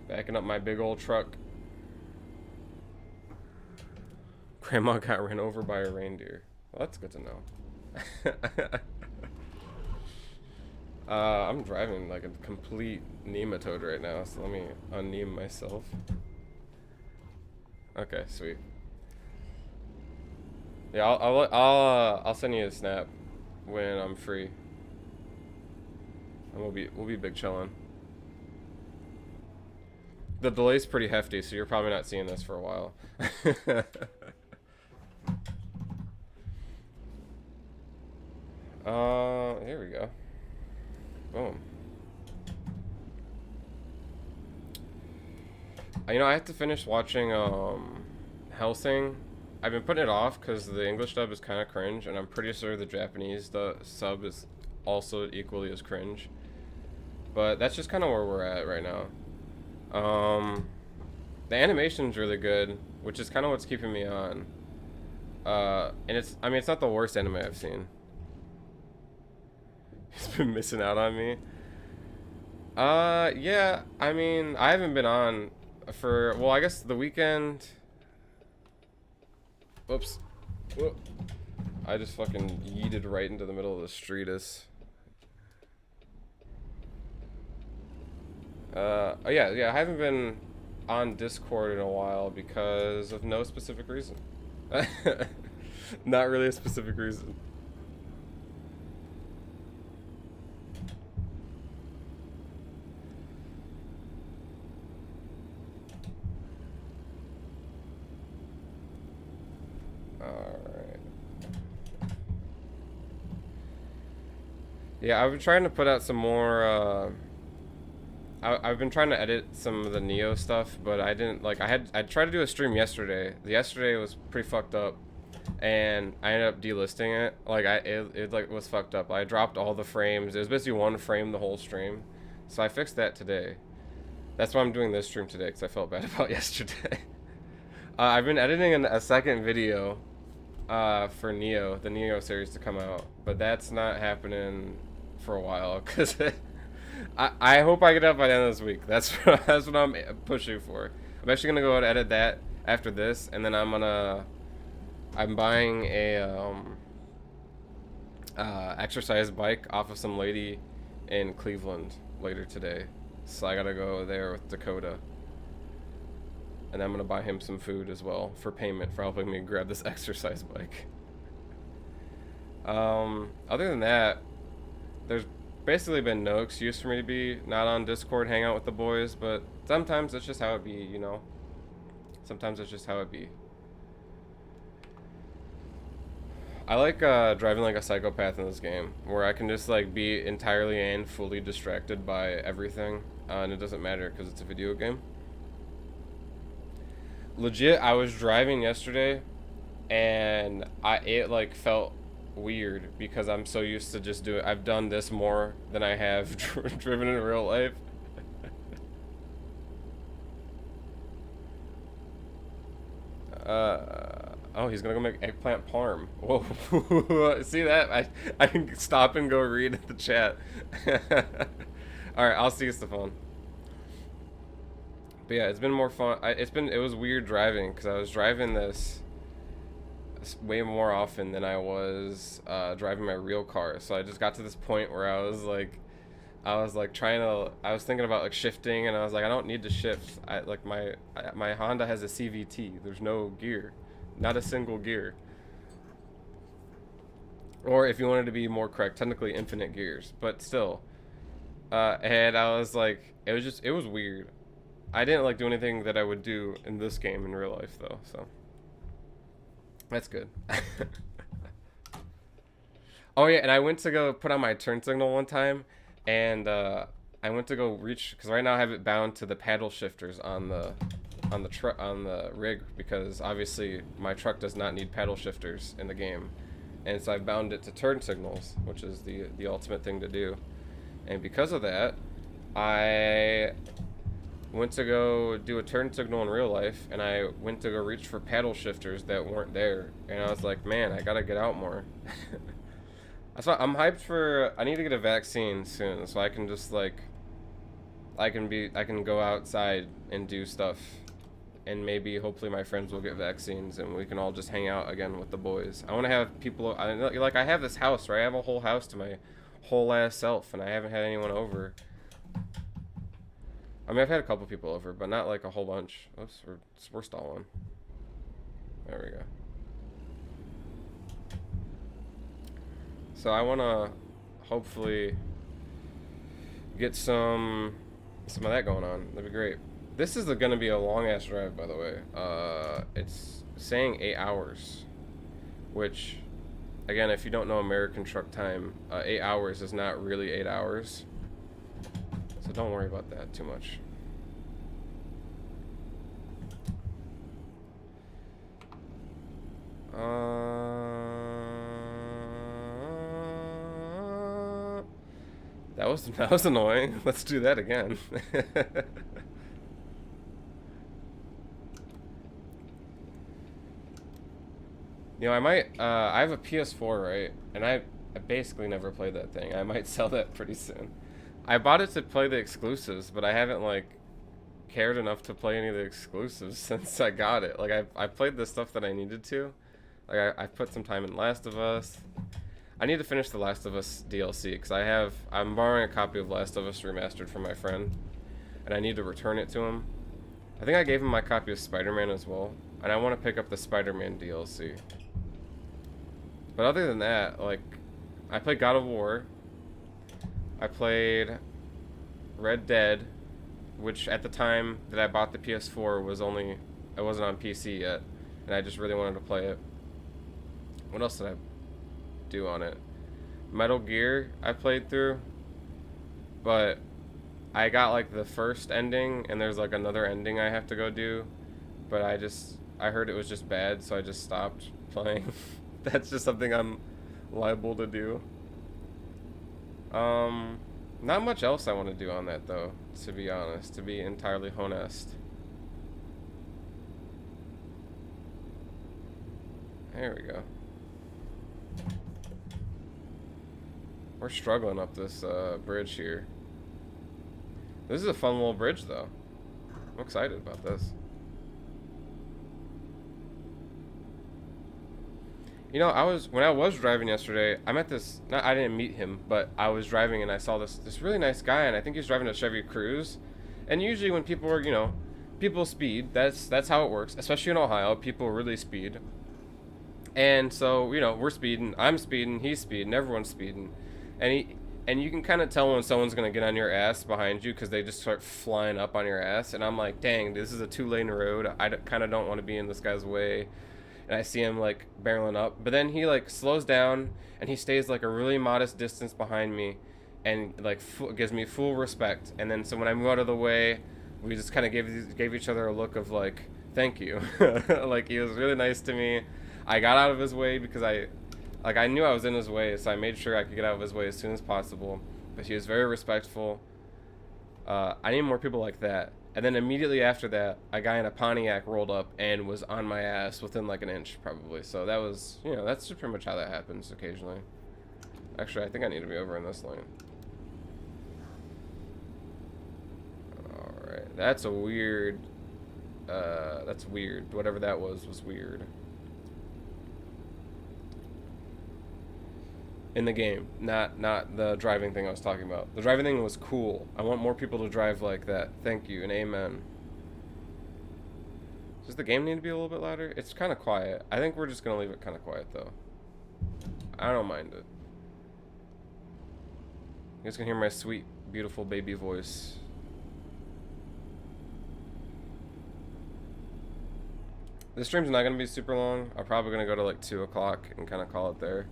Backing up my big old truck. Grandma got ran over by a reindeer. Well, that's good to know. I'm driving like a complete nematode right now, so let me unneem myself. Okay, sweet. Yeah, I'll send you a snap when I'm free, and we'll be big chillin'. The delay's pretty hefty, so you're probably not seeing this for a while. Here we go. Boom. You know, I have to finish watching Hellsing. I've been putting it off because the English dub is kind of cringe, and I'm pretty sure the Japanese sub is also equally as cringe. But that's just kind of where we're at right now. The animation's really good, which is kind of what's keeping me on. And I mean, it's not the worst anime I've seen. He's been missing out on me. Yeah, I mean, I haven't been on for, well, I guess the weekend. Whoops. Whoop. I just fucking yeeted right into the middle of the streetus. Oh yeah, I haven't been on Discord in a while because of no specific reason. Not really a specific reason. Alright. Yeah, I've been trying to put out some more, I've been trying to edit some of the Neo stuff, but I didn't, like, I tried to do a stream yesterday. Yesterday was pretty fucked up, and I ended up delisting it. Like, it like was fucked up. I dropped all the frames. It was basically one frame the whole stream. So I fixed that today. That's why I'm doing this stream today, because I felt bad about yesterday. I've been editing a second video for Neo, the Neo series to come out, but that's not happening for a while, because I hope I get up by the end of this week. That's what I'm pushing for. I'm actually gonna go and edit that after this, and then I'm buying a exercise bike off of some lady in Cleveland later today. So I gotta go there with Dakota, and I'm gonna buy him some food as well for payment for helping me grab this exercise bike. Other than that, there's basically been no excuse for me to be not on Discord, hang out with the boys, but sometimes that's just how it be, you know? Sometimes that's just how it be. I like driving like a psychopath in this game, where I can just like be entirely and fully distracted by everything, and it doesn't matter because it's a video game. Legit, I was driving yesterday, and it like felt weird because I'm so used to just doing. I've done this more than I have driven in real life. Oh, he's gonna go make eggplant parm. Whoa. See that? I can stop and go read the chat. Alright, I'll see you, Stefan. But yeah, it's been more fun. It was weird driving because I was driving this way more often than I was driving my real car. So I just got to this point where I was thinking about like shifting, and I was like, I don't need to shift. My Honda has a CVT. There's no gear, not a single gear. Or if you wanted to be more correct, technically infinite gears, but still. And I was like, it was weird. I didn't like do anything that I would do in this game in real life though, so that's good. Oh yeah, and I went to go put on my turn signal one time, and I went to go reach because right now I have it bound to the paddle shifters on the truck on the rig because obviously my truck does not need paddle shifters in the game, and so I bound it to turn signals, which is the ultimate thing to do, and because of that, I went to go do a turn signal in real life, and I went to go reach for paddle shifters that weren't there, and I was like, man, I gotta get out more. That's why I'm hyped for. I need to get a vaccine soon, so I can just like, I can go outside and do stuff, and maybe hopefully my friends will get vaccines, and we can all just hang out again with the boys. I want to have people. I have this house, right? I have a whole house to my whole ass self, and I haven't had anyone over. I mean, I've had a couple people over, but not like a whole bunch. Oops, we're stalling. There we go. So I want to hopefully get some of that going on. That'd be great. This is going to be a long ass drive, by the way. It's saying 8 hours, which, again, if you don't know American truck time, 8 hours is not really 8 hours. So don't worry about that too much. That was annoying. Let's do that again. You know, I have a PS4, right? And I basically never played that thing. I might sell that pretty soon. I bought it to play the exclusives, but I haven't, like, cared enough to play any of the exclusives since I got it. Like, I played the stuff that I needed to. Like, I put some time in Last of Us. I need to finish the Last of Us DLC, because I'm borrowing a copy of Last of Us Remastered from my friend, and I need to return it to him. I think I gave him my copy of Spider-Man as well, and I want to pick up the Spider-Man DLC. But other than that, like, I played God of War. I played Red Dead, which at the time that I bought the PS4 it wasn't on PC yet, and I just really wanted to play it. What else did I do on it? Metal Gear I played through, but I got like the first ending, and there's like another ending I have to go do, but I heard it was just bad, so I just stopped playing. That's just something I'm liable to do. Not much else I want to do on that though, to be honest, to be entirely honest. There we go. We're struggling up this bridge here. This is a fun little bridge though. I'm excited about this. You know, when I was driving yesterday, I met this, I didn't meet him, but I was driving and I saw this really nice guy, and I think he's driving a Chevy Cruze. And usually when people are, you know, people speed, that's how it works, especially in Ohio, people really speed. And so, you know, we're speeding, I'm speeding, he's speeding, everyone's speeding. And you can kind of tell when someone's going to get on your ass behind you because they just start flying up on your ass. And I'm like, dang, this is a 2-lane road. I kind of don't want to be in this guy's way. And I see him like barreling up, but then he like slows down and he stays like a really modest distance behind me, and like gives me full respect. And then so when I move out of the way, we just kind of gave each other a look of like, thank you. Like, he was really nice to me. I got out of his way because I knew I was in his way, so I made sure I could get out of his way as soon as possible. But he was very respectful. I need more people like that. And then immediately after that, a guy in a Pontiac rolled up and was on my ass within like an inch, probably. So that was, you know, that's just pretty much how that happens occasionally. Actually, I think I need to be over in this lane. Alright, that's weird. Whatever that was weird. In the game, not the driving thing I was talking about. The driving thing was cool. I want more people to drive like that. Thank you and amen. Does the game need to be a little bit louder? It's kind of quiet. I think we're just gonna leave it kind of quiet though. I don't mind it. You guys can hear my sweet beautiful baby voice. This stream's not gonna be super long. I'm probably gonna go to like 2 o'clock and kind of call it there,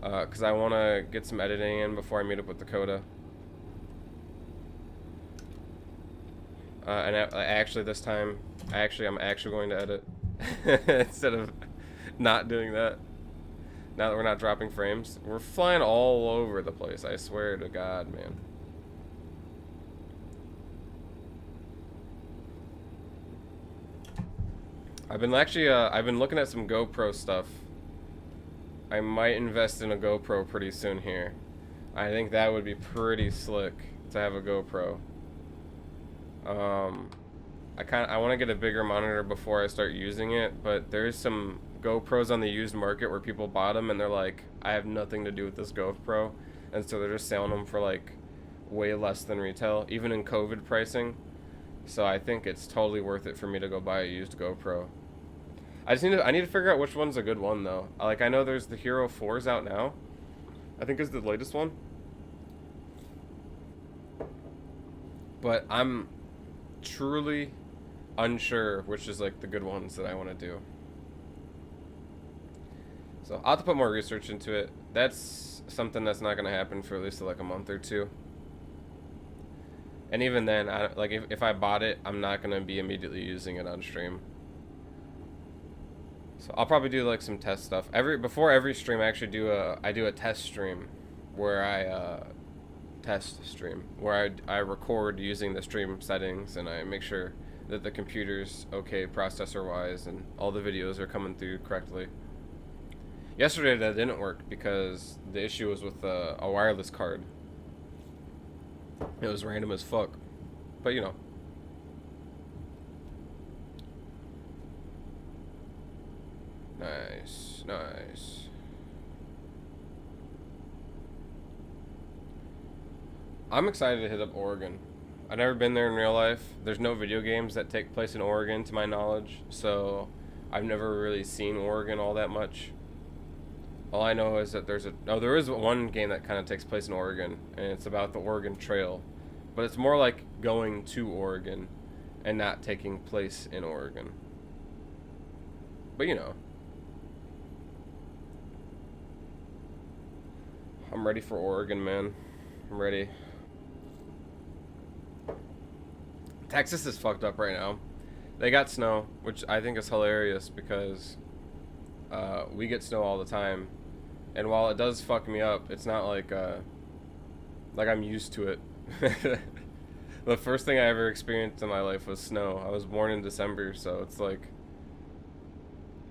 cause I want to get some editing in before I meet up with Dakota. And actually this time, I'm actually going to edit instead of not doing that. Now that we're not dropping frames, we're flying all over the place. I swear to God, man. I've been looking at some GoPro stuff. I might invest in a GoPro pretty soon here. I think that would be pretty slick to have a GoPro. I want to get a bigger monitor before I start using it, but there's some GoPros on the used market where people bought them and they're like, I have nothing to do with this GoPro, and so they're just selling them for like way less than retail, even in COVID pricing. So I think it's totally worth it for me to go buy a used GoPro. I need to figure out which one's a good one though. Like, I know there's the Hero 4s out now. I think is the latest one. But I'm truly unsure which is like the good ones that I want to do. So I'll have to put more research into it. That's something that's not going to happen for at least like a month or two. And even then, if I bought it, I'm not going to be immediately using it on stream. So I'll probably do like some test stuff. Before every stream, I actually I do a test stream where I I record using the stream settings, and I make sure that the computer's okay processor wise and all the videos are coming through correctly. Yesterday that didn't work because the issue was with a wireless card. It was random as fuck, but you know. Nice, nice. I'm excited to hit up Oregon. I've never been there in real life. There's no video games that take place in Oregon to my knowledge, so I've never really seen Oregon all that much. All I know is that there is one game that kind of takes place in Oregon, and it's about the Oregon Trail, but it's more like going to Oregon and not taking place in Oregon. But you know. I'm ready for Oregon, man. I'm ready. Texas is fucked up right now. They got snow, which I think is hilarious because we get snow all the time. And while it does fuck me up, it's not like I'm used to it. The first thing I ever experienced in my life was snow. I was born in December, so it's like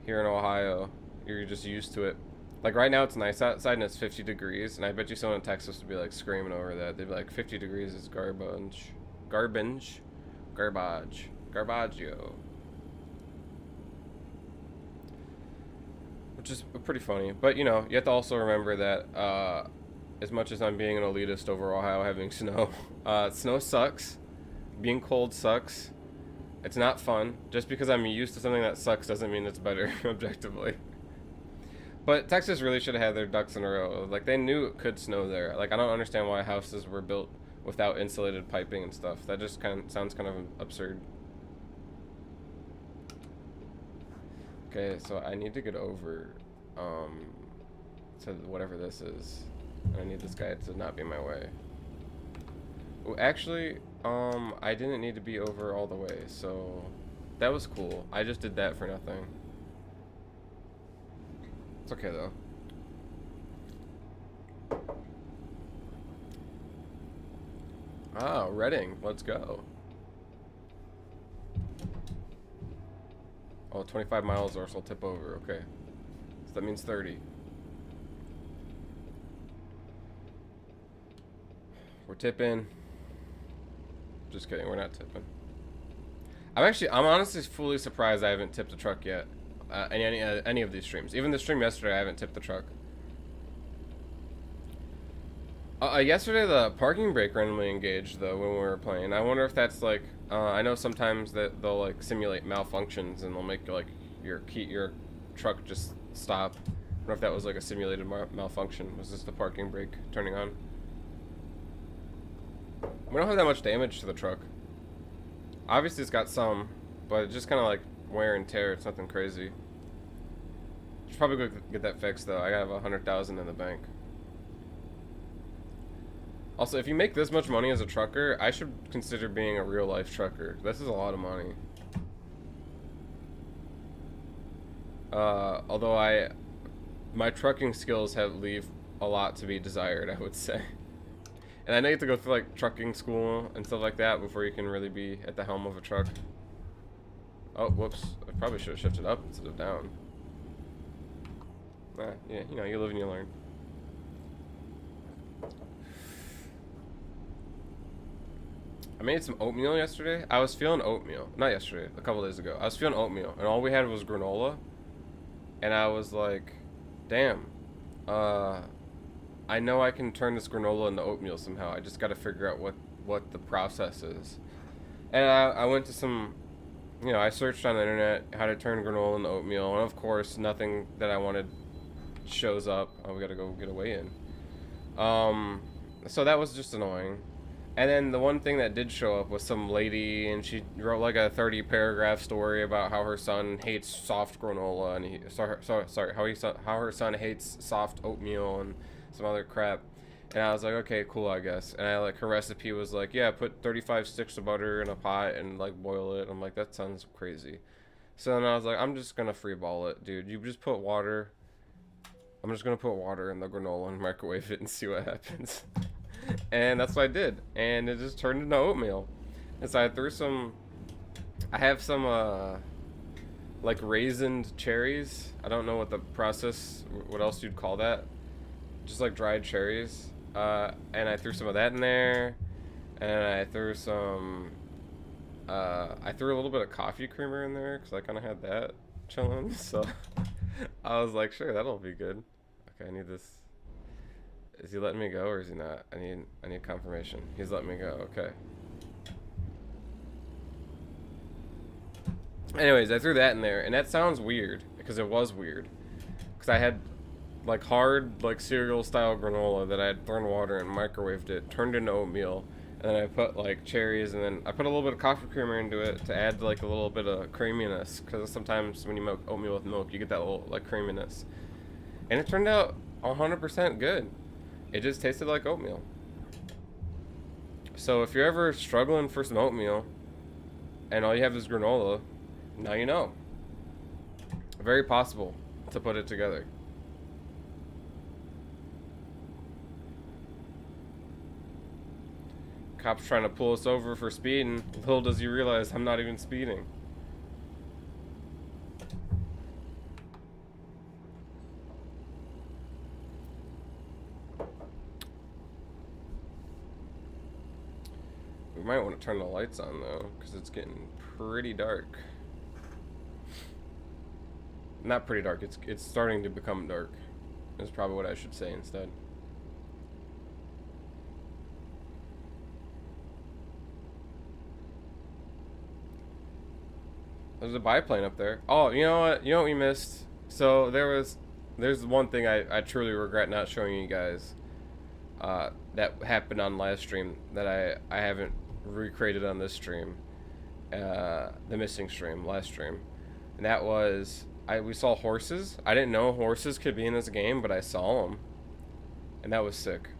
here in Ohio, you're just used to it. Like right now it's nice outside and it's 50 degrees, and I bet you someone in Texas would be like screaming over that. They'd be like, 50 degrees is garbage. Garbage. Garbage. Garbaggio. Which is pretty funny. But you know, you have to also remember that as much as I'm being an elitist over Ohio having snow, snow sucks. Being cold sucks. It's not fun. Just because I'm used to something that sucks doesn't mean it's better, objectively. But Texas really should have had their ducks in a row. Like, they knew it could snow there. Like, I don't understand why houses were built without insulated piping and stuff. That just sounds kind of absurd. Okay, so I need to get over to whatever this is. I need this guy to not be in my way. Well, actually, I didn't need to be over all the way, so that was cool. I just did that for nothing. It's okay though. Ah, Reading. Let's go. Oh, 25 miles or so will tip over. Okay. So that means 30. We're tipping. Just kidding, we're not tipping. I'm honestly fully surprised I haven't tipped a truck yet. Any of these streams. Even the stream yesterday, I haven't tipped the truck. Yesterday, the parking brake randomly engaged, though, when we were playing. I wonder if that's, like, I know sometimes that they'll, like, simulate malfunctions, and they'll make, like, your truck just stop. I wonder if that was, like, a simulated malfunction. Was this the parking brake turning on? We don't have that much damage to the truck. Obviously it's got some, but it's just kind of like wear and tear. It's nothing crazy. Should probably go get that fixed though. I have 100,000 in the bank. Also, if you make this much money as a trucker, I should consider being a real life trucker. This is a lot of money. Although my trucking skills leave a lot to be desired, I would say. And I know you have to go through like trucking school and stuff like that before you can really be at the helm of a truck. Oh, whoops. I probably should have shifted up instead of down. Yeah, you know, you live and you learn. I made some oatmeal yesterday. I was feeling oatmeal. Not yesterday, a couple days ago. I was feeling oatmeal, and all we had was granola. And I was like, damn. I know I can turn this granola into oatmeal somehow. I just got to figure out what the process is. And I went to some, you know, I searched on the internet how to turn granola into oatmeal. And of course, nothing that I wanted shows up. Oh, we got to go get a weigh-in. So that was just annoying. And then the one thing that did show up was some lady, and she wrote like a 30-paragraph story about how her son hates soft granola, and how her son hates soft oatmeal and some other crap. And I was like, okay, cool, I guess. And I like her recipe was like, yeah, put 35 sticks of butter in a pot and like boil it. I'm like, that sounds crazy. So then I was like, I'm just gonna freeball it, dude. You just put water. I'm just gonna put water in the granola and microwave it and see what happens. And that's what I did, and it just turned into oatmeal. And so I threw some, I have some like raisined cherries. I don't know what the process, what else you'd call that, just like dried cherries. And I threw some of that in there, and I threw some I threw a little bit of coffee creamer in there because I kind of had that chilling. So I was like, sure, that'll be good. Okay, I need this. Is he letting me go or is he not? I need confirmation. He's letting me go. Okay. Anyways, I threw that in there, and that sounds weird because it was weird. Because I had like hard, like cereal style granola that I had thrown water and microwaved it, turned into oatmeal, and then I put like cherries, and then I put a little bit of coffee creamer into it to add like a little bit of creaminess. Because sometimes when you make oatmeal with milk, you get that little like creaminess, and it turned out 100% good. It just tasted like oatmeal. So if you're ever struggling for some oatmeal and all you have is granola, now you know. Very possible to put it together. Cop's trying to pull us over for speeding. Little does he realize I'm not even speeding. We might want to turn the lights on though, because it's getting pretty dark. Not pretty dark, it's starting to become dark. Is probably what I should say instead. There's a biplane up there. Oh, you know what? You know what we missed? So there's one thing I truly regret not showing you guys. That happened on last stream that I haven't recreated on this stream. The missing stream, last stream. And that was, we saw horses. I didn't know horses could be in this game, but I saw them. And that was sick.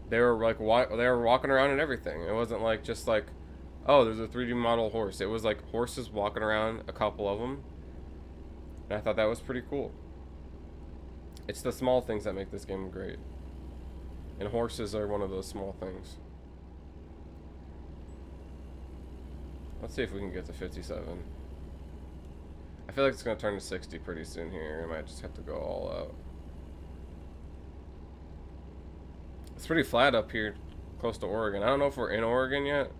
They were like, they were walking around and everything. It wasn't like, just like, oh, there's a 3D model horse. It was like horses walking around, a couple of them. And I thought that was pretty cool. It's the small things that make this game great. And horses are one of those small things. Let's see if we can get to 57. I feel like it's going to turn to 60 pretty soon here. I might just have to go all out. It's pretty flat up here close to Oregon. I don't know if we're in Oregon yet.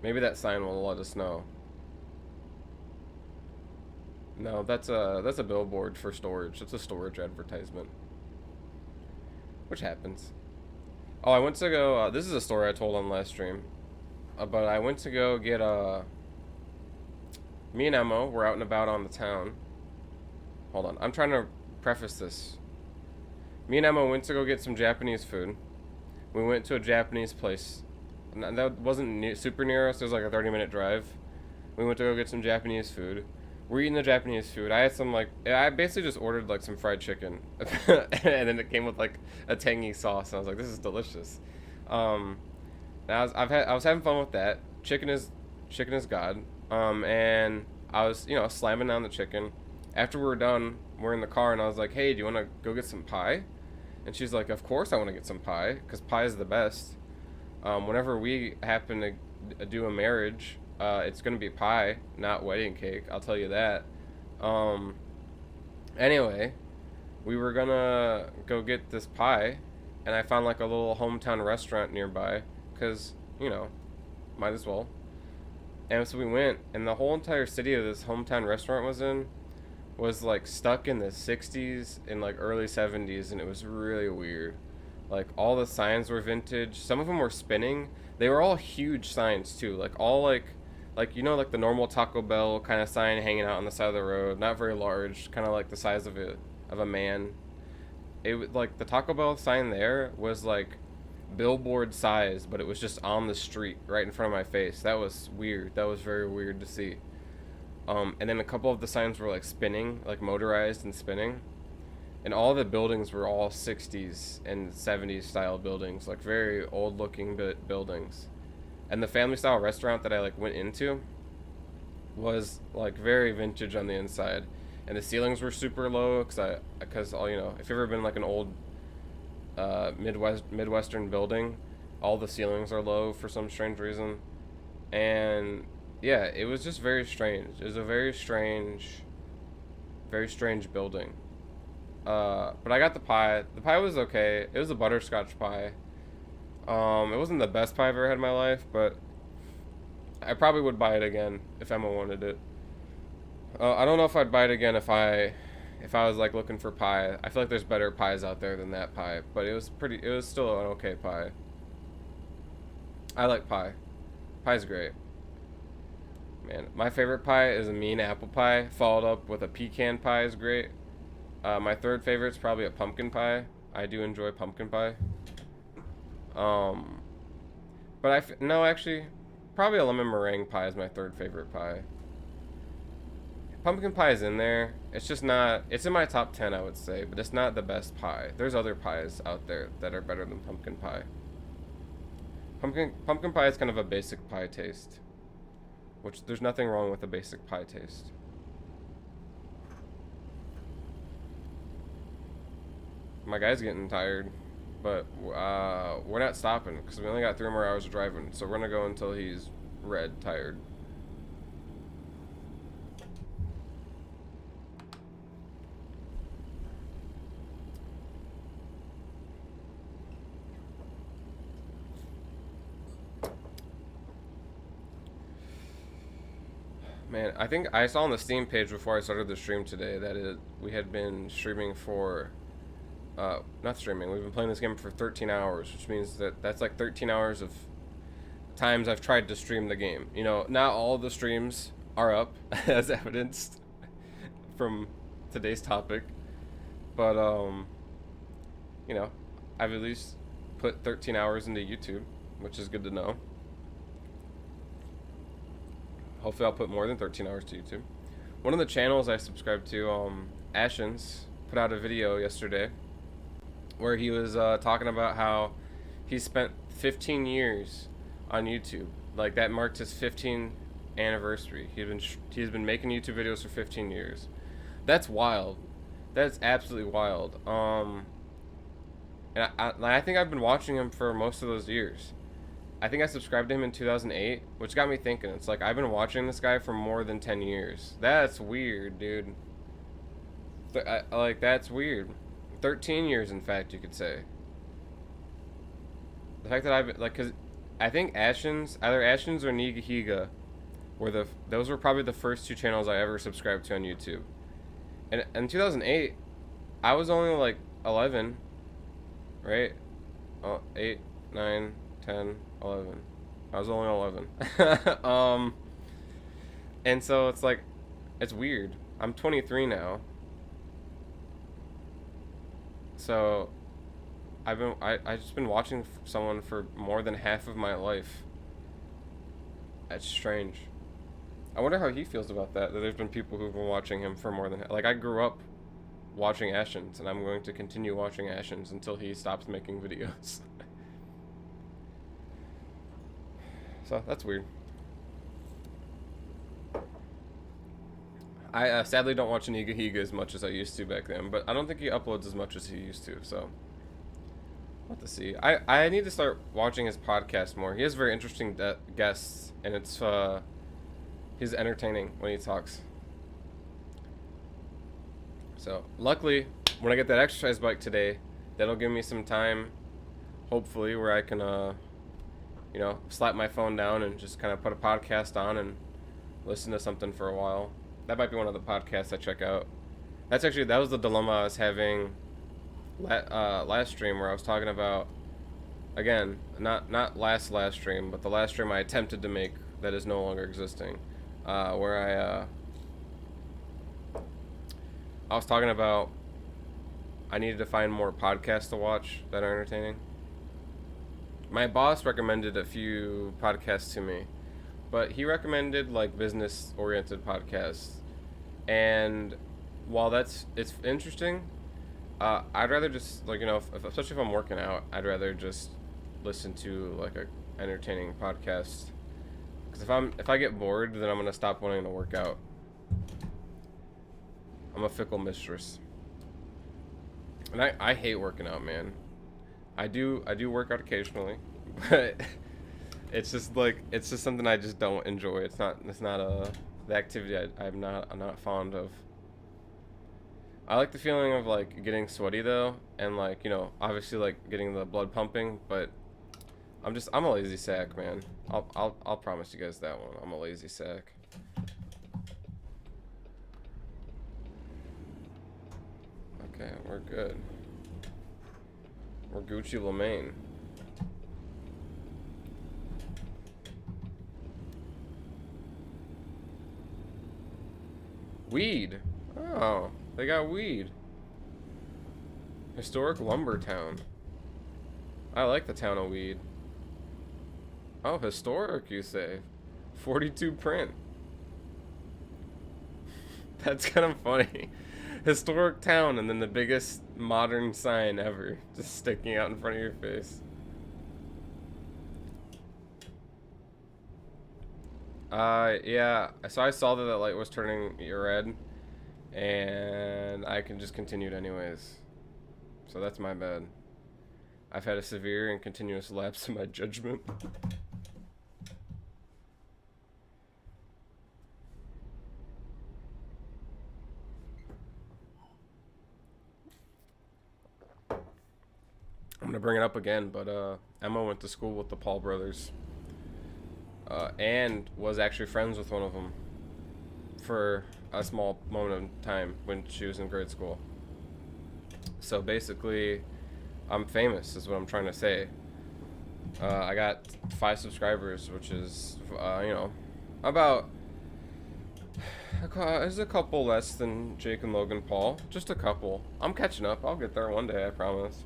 Maybe that sign will let us know. No, that's a billboard for storage. It's a storage advertisement. Which happens. Oh, I went to go, this is a story I told on last stream. But I went to go get, me and Emma were out and about on the town. Hold on, I'm trying to preface this. Me and Emma went to go get some Japanese food. We went to a Japanese place. that wasn't super near us. It was like a 30-minute drive. We went to go get some Japanese food. We're eating the Japanese food. I had some like I basically just ordered like some fried chicken, and then it came with like a tangy sauce. And I was like, this is delicious. Um, I was having fun with that. Chicken is God. And I was slamming down the chicken. After we were done, we're in the car, and I was like, hey, do you want to go get some pie? And she's like, of course I want to get some pie, because pie is the best. Whenever we happen to do a marriage, it's going to be pie, not wedding cake. I'll tell you that. Anyway, we were going to go get this pie, and I found like a little hometown restaurant nearby, because, might as well. And so we went, and the whole entire city of this hometown restaurant was like stuck in the 60s and like early 70s, and it was really weird. Like all the signs were vintage. Some of them were spinning. They were all huge signs too. Like all like like the normal Taco Bell kind of sign hanging out on the side of the road, not very large, kind of like the size of a man. It was like the Taco Bell sign there was like billboard size, but it was just on the street right in front of my face. That was weird. That was very weird to see. And then a couple of the signs were like spinning, like motorized and spinning. And all the buildings were all 60s and 70s style buildings, like very old looking buildings. And the family style restaurant that I like went into was like very vintage on the inside. And the ceilings were super low because all, if you've ever been like an old Midwestern building, all the ceilings are low for some strange reason. And yeah, it was just very strange. It was a very strange building. But I got the pie. The pie was okay. It was a butterscotch pie. It wasn't the best pie I've ever had in my life, but I probably would buy it again if Emma wanted it. I don't know if I'd buy it again if I was like looking for pie. I feel like there's better pies out there than that pie, but it was still an okay pie. I like pie. Pie's great. Man, my favorite pie is a mean apple pie, followed up with a pecan pie is great. My third favorite is probably a pumpkin pie. I do enjoy pumpkin pie. But no, actually, probably a lemon meringue pie is my third favorite pie. Pumpkin pie is in there. It's just not. It's in my top 10, I would say, but it's not the best pie. There's other pies out there that are better than pumpkin pie. Pumpkin pie is kind of a basic pie taste, which there's nothing wrong with a basic pie taste. My guy's getting tired, but we're not stopping because we only got 3 more hours of driving, so we're gonna go until he's tired. Man, I think I saw on the Steam page before I started the stream today that we had been streaming for, not streaming, we've been playing this game for 13 hours, which means that's like 13 hours of times I've tried to stream the game. Not all the streams are up, as evidenced from today's topic, but, I've at least put 13 hours into YouTube, which is good to know. Hopefully I'll put more than 13 hours to YouTube. One of the channels I subscribe to, Ashens, put out a video yesterday where he was talking about how he spent 15 years on YouTube. Like, that marked his 15th anniversary. He's been making YouTube videos for 15 years. That's wild. That's absolutely wild. And I think I've been watching him for most of those years. I think I subscribed to him in 2008, which got me thinking. It's like, I've been watching this guy for more than 10 years. That's weird, dude. That's weird. 13 years, in fact, you could say. The fact that because I think either Ashens or Nigahiga those were probably the first 2 channels I ever subscribed to on YouTube. And in 2008, I was only like 11, right? 8, 9, 10, 11. I was only 11. And so it's like, it's weird. I'm 23 now. So I just been watching someone for more than half of my life. That's strange. I wonder how he feels about that. That there's been people who've been watching him for more than like I grew up watching Ashens, and I'm going to continue watching Ashens until he stops making videos. So that's weird. I sadly don't watch Aniga Higa as much as I used to back then, but I don't think he uploads as much as he used to, so we'll have to see. I need to start watching his podcast more. He has very interesting guests, and it's he's entertaining when he talks. So luckily, when I get that exercise bike today, that'll give me some time, hopefully, where I can you know, slap my phone down and just kind of put a podcast on and listen to something for a while. That might be one of the podcasts I check out. That was the dilemma I was having last stream, where I was talking about, again, not last stream, but the last stream I attempted to make that is no longer existing, where I was talking about I needed to find more podcasts to watch that are entertaining. My boss recommended a few podcasts to me, but he recommended like business-oriented podcasts. And while it's interesting, I'd rather just like, you know, especially if I'm working out, I'd rather just listen to like a entertaining podcast. Because if I get bored, then I'm gonna stop wanting to work out. I'm a fickle mistress, and I hate working out, man. I do work out occasionally, but it's just something I just don't enjoy. It's not the activity I'm not fond of. I like the feeling of like getting sweaty though, and like, you know, obviously like getting the blood pumping, but I'm a lazy sack, man. I'll promise you guys that one. I'm a lazy sack. Okay, we're good. We're Gucci Lamaine. Weed. Oh, they got weed. Historic lumber town. I like the town of Weed. Oh, historic, you say? 42 print. That's kind of funny. Historic town, and then the biggest modern sign ever just sticking out in front of your face. Yeah, so I saw that the light was turning red, and I can just continue it anyways. So that's my bad. I've had a severe and continuous lapse in my judgment. I'm gonna bring it up again, but Emma went to school with the Paul brothers, and was actually friends with one of them for a small moment of time when she was in grade school. So basically, I'm famous, is what I'm trying to say. I got 5 subscribers, which is, you know, about is a couple less than Jake and Logan Paul. Just a couple. I'm catching up. I'll get there one day, I promise.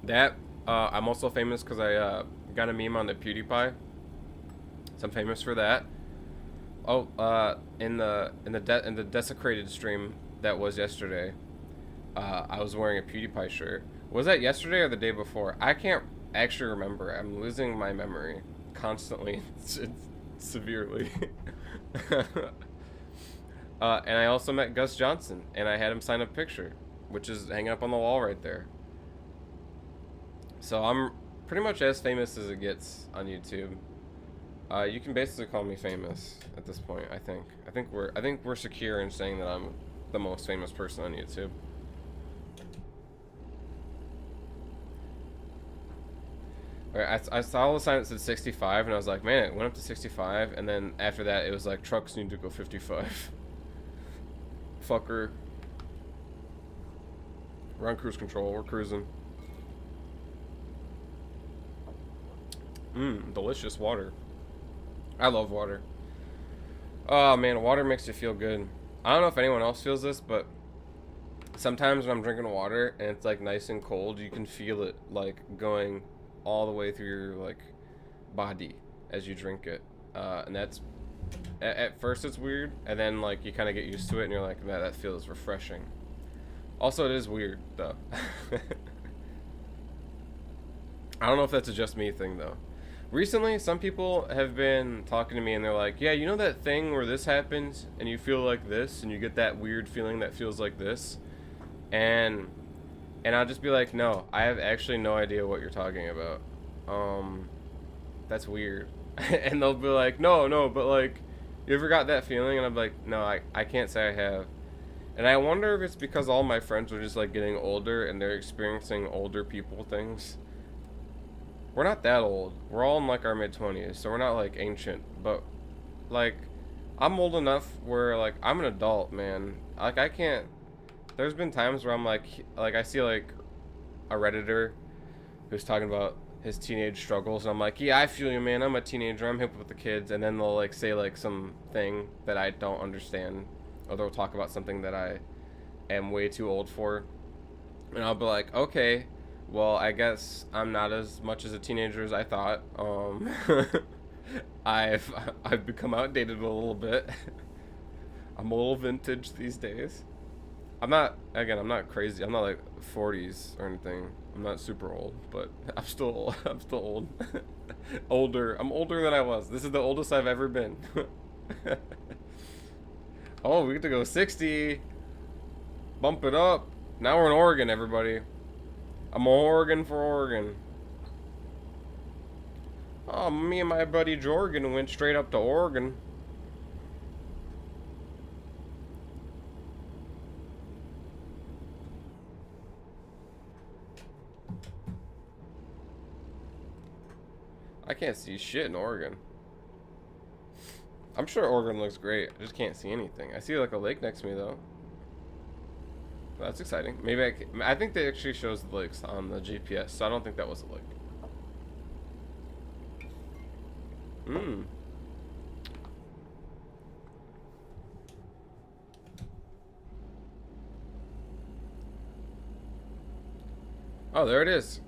That I'm also famous because I got a meme on the PewDiePie, so I'm famous for that. Oh, in the desecrated stream that was yesterday, I was wearing a PewDiePie shirt. Was that yesterday or the day before? I can't actually remember. I'm losing my memory constantly, severely. And I also met Gus Johnson, and I had him sign a picture, which is hanging up on the wall right there. So I'm pretty much as famous as it gets on YouTube. You can basically call me famous at this point. I think we're secure in saying that I'm the most famous person on YouTube. Alright, I saw the sign that said 65, and I was like, man, it went up to 65, and then after that, it was like, trucks need to go 55. Fucker. We're on cruise control. We're cruising. Delicious water. I love water. Oh man, water makes you feel good. I don't know if anyone else feels this, but sometimes when I'm drinking water and it's like nice and cold, you can feel it like going all the way through your like body as you drink it. And that's at first it's weird, and then like you kind of get used to it, and you're like, man, that feels refreshing. Also, it is weird though. I don't know if that's a just me thing though. Recently, some people have been talking to me and they're like, yeah, you know that thing where this happens and you feel like this and you get that weird feeling that feels like this? And I'll just be like, no, I have actually no idea what you're talking about. That's weird. And they'll be like, no, but like, you ever got that feeling? And I'm like, no, I can't say I have. And I wonder if it's because all my friends are just like getting older and they're experiencing older people things. We're not that old. We're all in like our mid-20s, so we're not like ancient. But like, I'm old enough where like I'm an adult, man. Like I can't. There's been times where I'm like I see like a Redditor who's talking about his teenage struggles, and I'm like, yeah, I feel you, man. I'm a teenager. I'm hip with the kids, and then they'll like say like some thing that I don't understand, or they'll talk about something that I am way too old for, and I'll be like, okay, well, I guess I'm not as much as a teenager as I thought. I've become outdated a little bit. I'm a little vintage these days. I'm not crazy. I'm not like 40s or anything. I'm not super old, but I'm still old. Older. I'm older than I was. This is the oldest I've ever been. Oh, we get to go 60. Bump it up. Now we're in Oregon, everybody. I'm Oregon for Oregon. Oh, me and my buddy Jorgen went straight up to Oregon. I can't see shit in Oregon. I'm sure Oregon looks great. I just can't see anything. I see like a lake next to me though. That's exciting. Maybe I think they actually shows the lakes on the GPS, so I don't think that was a lake. Oh, there it is.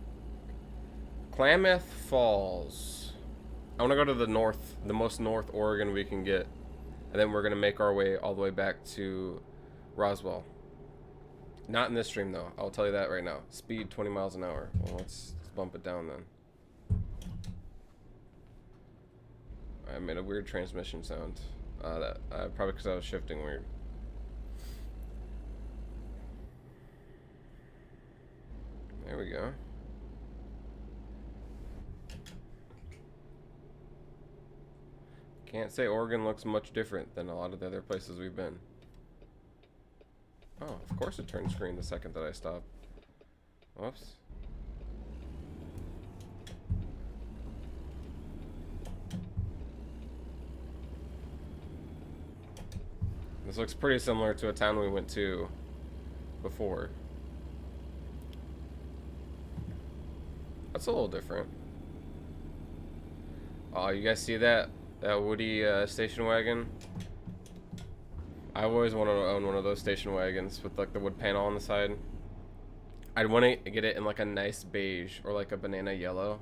Klamath Falls. I want to go to the north, the most north Oregon we can get. And then we're going to make our way all the way back to Roswell. Not in this stream, though. I'll tell you that right now. Speed 20 miles an hour. Well, let's bump it down then. I made a weird transmission sound. Probably because I was shifting weird. There we go. Can't say Oregon looks much different than a lot of the other places we've been. Oh, of course it turns green the second that I stop. Whoops. This looks pretty similar to a town we went to before. That's a little different. Oh, you guys see that? That Woody station wagon? I've always wanted to own one of those station wagons with like the wood panel on the side. I'd want to get it in like a nice beige or like a banana yellow.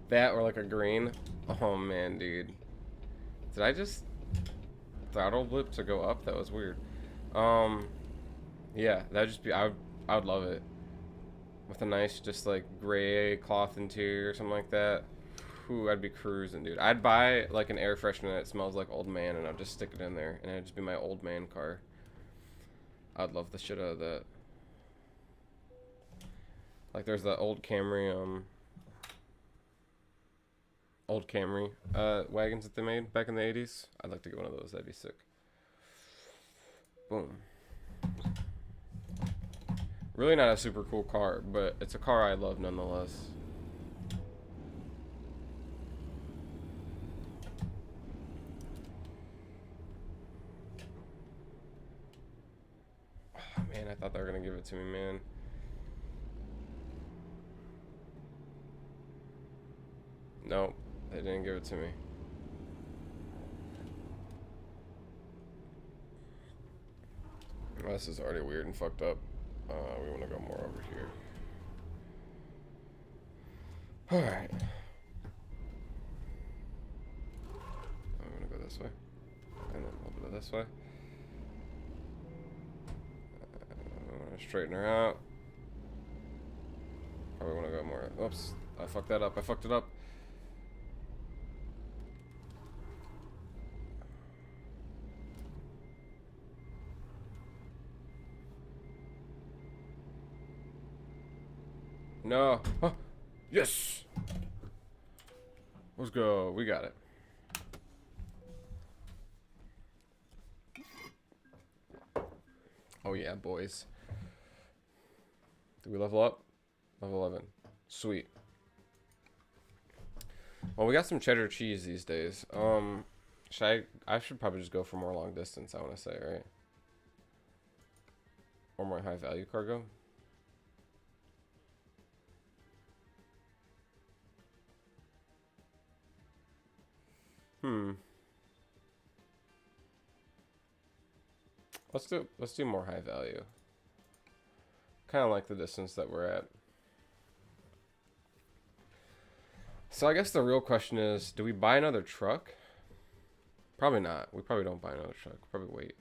That or like a green. Oh man, dude. Did I just throttle blip to go up? That was weird. Yeah, that'd just be, I would love it. With a nice just like gray cloth interior or something like that. Ooh, I'd be cruising, dude. I'd buy like an air freshener that smells like old man, and I'd just stick it in there, and it'd just be my old man car. I'd love the shit out of that. Like there's the old Camry wagons that they made back in the 80s. I'd like to get one of those. That'd be sick. Boom. Really not a super cool car, but it's a car I love nonetheless. Oh, man, I thought they were gonna give it to me, man. Nope, they didn't give it to me. this is already weird and fucked up. We want to go more over here. Alright. I'm going to go this way. And then a little bit of this way. I'm going to straighten her out. Probably want to go more. Oops. I fucked that up. I fucked it up. No. Oh, yes. Let's go. We got it. Oh yeah, boys. Did we level up? Level 11. Sweet. Well, we got some cheddar cheese these days. I should probably just go for more long distance, I want to say, right? Or more high value cargo. Let's do more high value. Kind of like the distance that we're at. So I guess the real question is, do we buy another truck? Probably not. We probably don't buy another truck. Probably wait.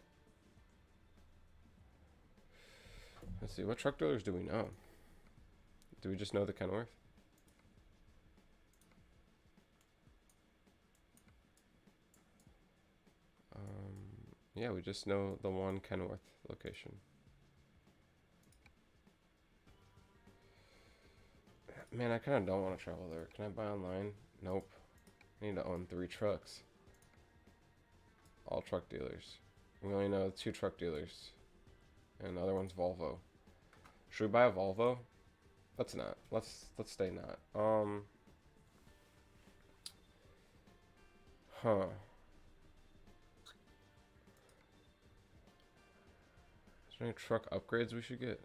Let's see. What truck dealers do we know? Do we just know the Kenworth? Yeah, we just know the one Kenworth location. Man, I kind of don't want to travel there. Can I buy online? Nope. I need to own 3 trucks. All truck dealers. We only know 2 truck dealers. And the other one's Volvo. Should we buy a Volvo? Let's not. Let's stay not. Huh. Is there any truck upgrades we should get?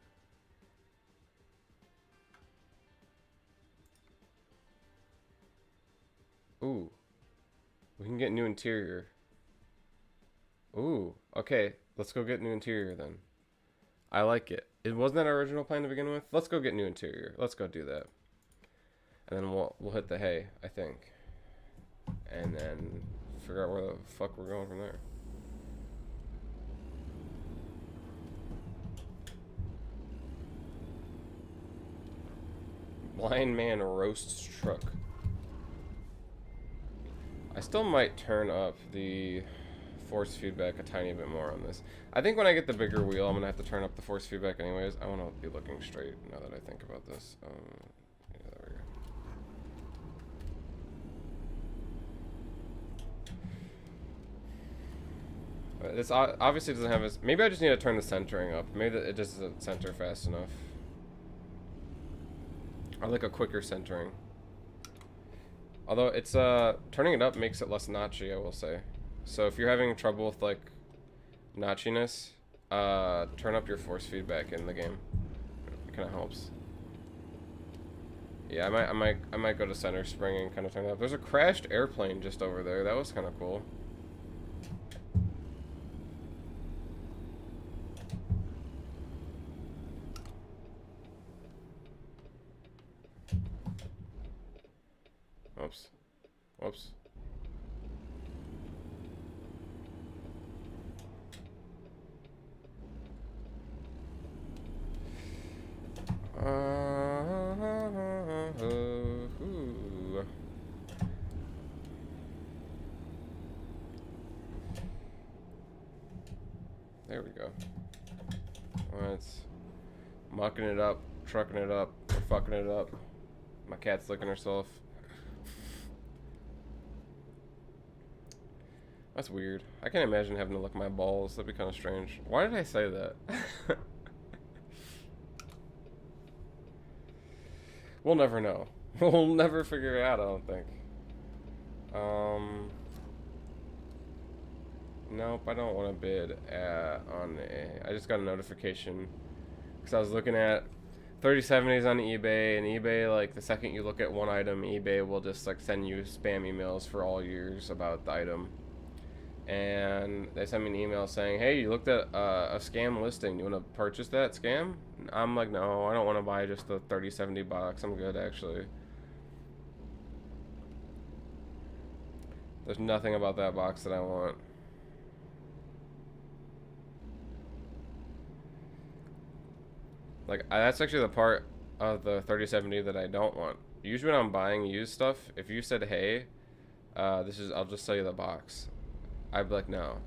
Ooh. We can get new interior. Ooh. Okay. Let's go get new interior then. I like it. It wasn't that our original plan to begin with. Let's go get new interior. Let's go do that. And then we'll hit the hay, I think. And then figure out where the fuck we're going from there. Blind man roasts truck. I still might turn up the force feedback a tiny bit more on this. I think when I get the bigger wheel, I'm gonna have to turn up the force feedback anyways. I want to be looking straight now that I think about this. Yeah, there we go. This obviously doesn't have as. Maybe I just need to turn the centering up. Maybe it just doesn't center fast enough. I like a quicker centering. Although it's turning it up makes it less notchy, I will say. So if you're having trouble with like notchiness, turn up your force feedback in the game. It kind of helps. Yeah, I might go to center spring and kind of turn it up. There's a crashed airplane just over there. That was kind of cool. Oops. Whoops. There we go. Let's mucking it up, trucking it up, fucking it up. My cat's licking herself. That's weird. I can't imagine having to lick my balls. That'd be kind of strange. Why did I say that? We'll never know. We'll never figure it out, I don't think. Nope, I don't want to bid on a... I just got a notification. Because I was looking at 3070s on eBay, and eBay, like, the second you look at one item, eBay will just, like, send you spam emails for all years about the item. and they sent me an email saying, hey, you looked at a scam listing, you want to purchase that scam? I'm like, no, I don't want to buy just the 3070 box. I'm good, actually. There's nothing about that box that I want. Like, that's actually the part of the 3070 that I don't want. Usually when I'm buying used stuff, if you said, hey, I'll just sell you the box, I'd be like, no.